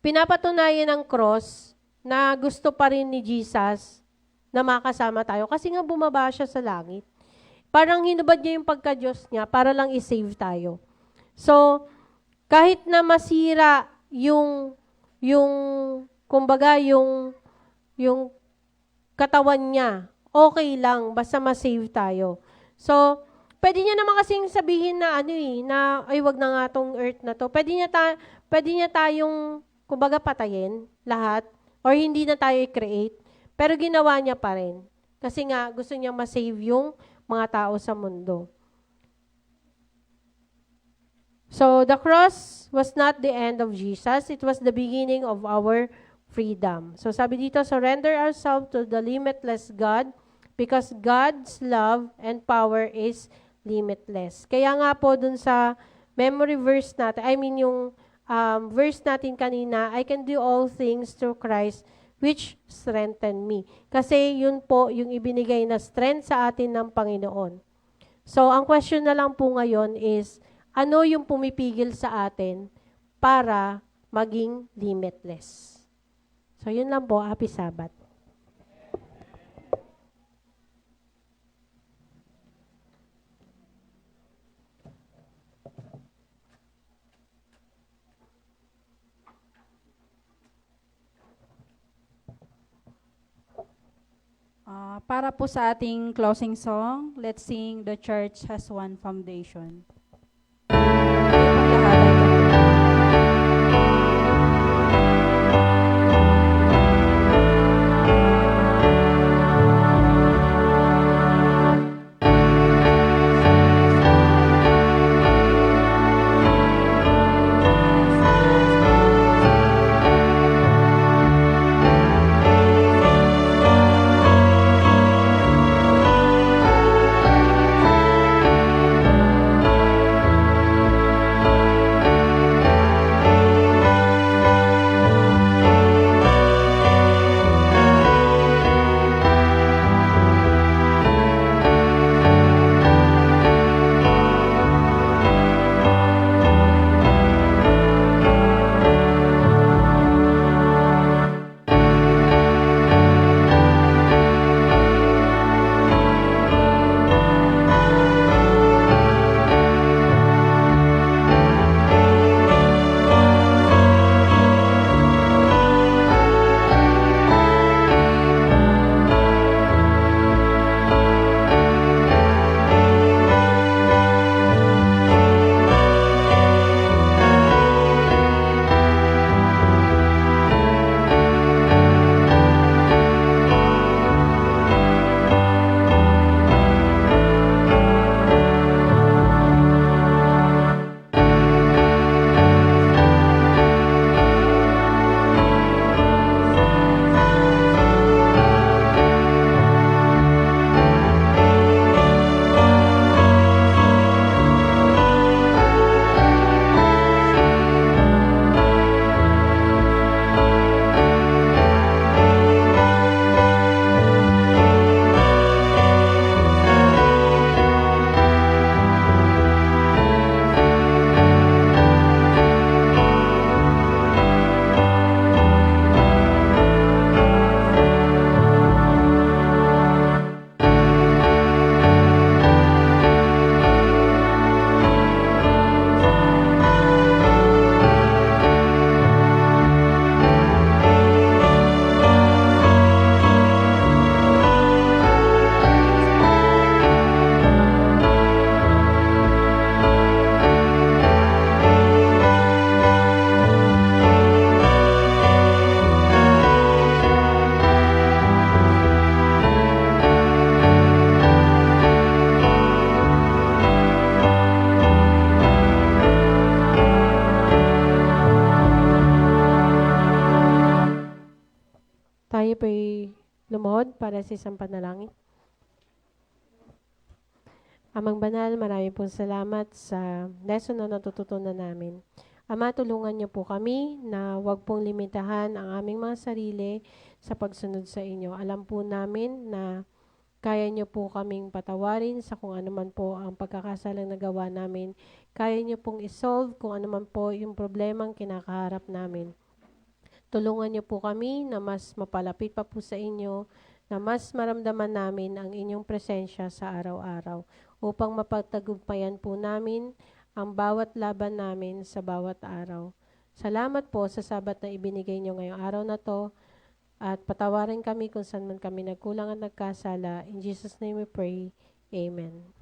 pinapatunayan ng cross na gusto pa rin ni Jesus na makasama tayo kasi nga bumaba siya sa langit. Parang hinubad niya yung pagka-Diyos niya para lang i-save tayo. So, kahit na masira kumbaga, yung katawan niya, okay lang, basta ma-save tayo. So, pwede niya naman kasing sabihin na na ay wag na nga tong earth na to. Pwede niya tayong kumbaga patayin lahat or hindi na tayo i-create. Pero ginawa niya pa rin. Kasi nga gusto niya ma-save yung mga tao sa mundo. So, the cross was not the end of Jesus. It was the beginning of our freedom. So, sabi dito, surrender ourselves to the limitless God because God's love and power is limitless. Kaya nga po dun sa memory verse natin, yung verse natin kanina, I can do all things through Christ which strengthen me. Kasi yun po yung ibinigay na strength sa atin ng Panginoon. So, ang question na lang po ngayon is, ano yung pumipigil sa atin para maging limitless? So, yun lang po. Happy Sabbath. Para po sa ating closing song, let's sing The Church Has One Foundation. Kayo pong lahat ay tumayo. Tayo po'y lumuhod para sa isang panalangin. Amang Banal, marami pong salamat sa lesson na natututunan namin. Ama, tulungan niyo po kami na huwag pong limitahan ang aming mga sarili sa pagsunod sa inyo. Alam po namin na Kaya niyo po kaming patawarin sa kung ano man po ang pagkakasalang nagawa namin. Kaya niyo pong isolve kung ano man po yung problemang kinakaharap namin. Tulungan niyo po kami na mas mapalapit pa po sa inyo, na mas maramdaman namin ang inyong presensya sa araw-araw upang mapagtagumpayan po namin ang bawat laban namin sa bawat araw. Salamat po sa sabat na ibinigay niyo ngayong araw na to at patawarin kami kung saan man kami nagkulang at nagkasala. In Jesus' name we pray. Amen.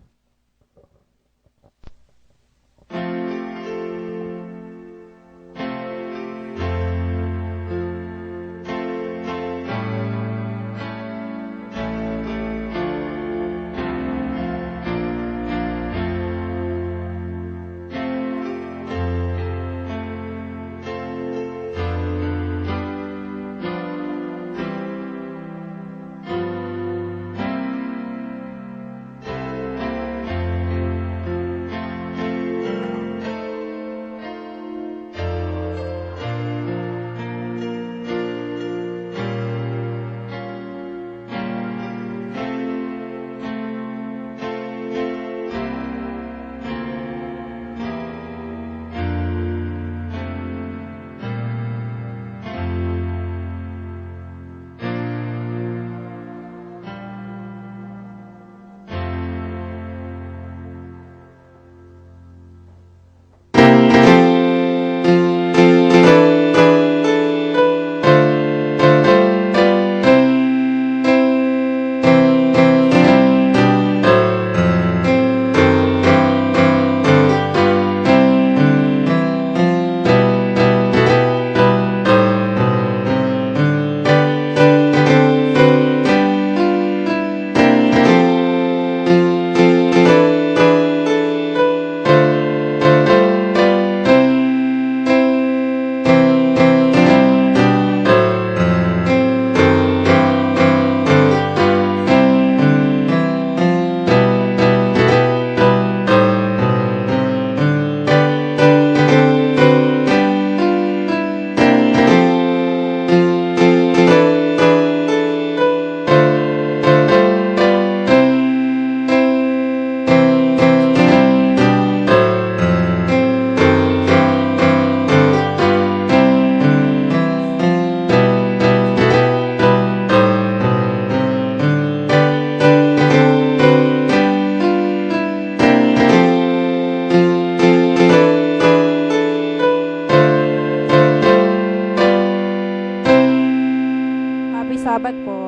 Happy Sabbath po.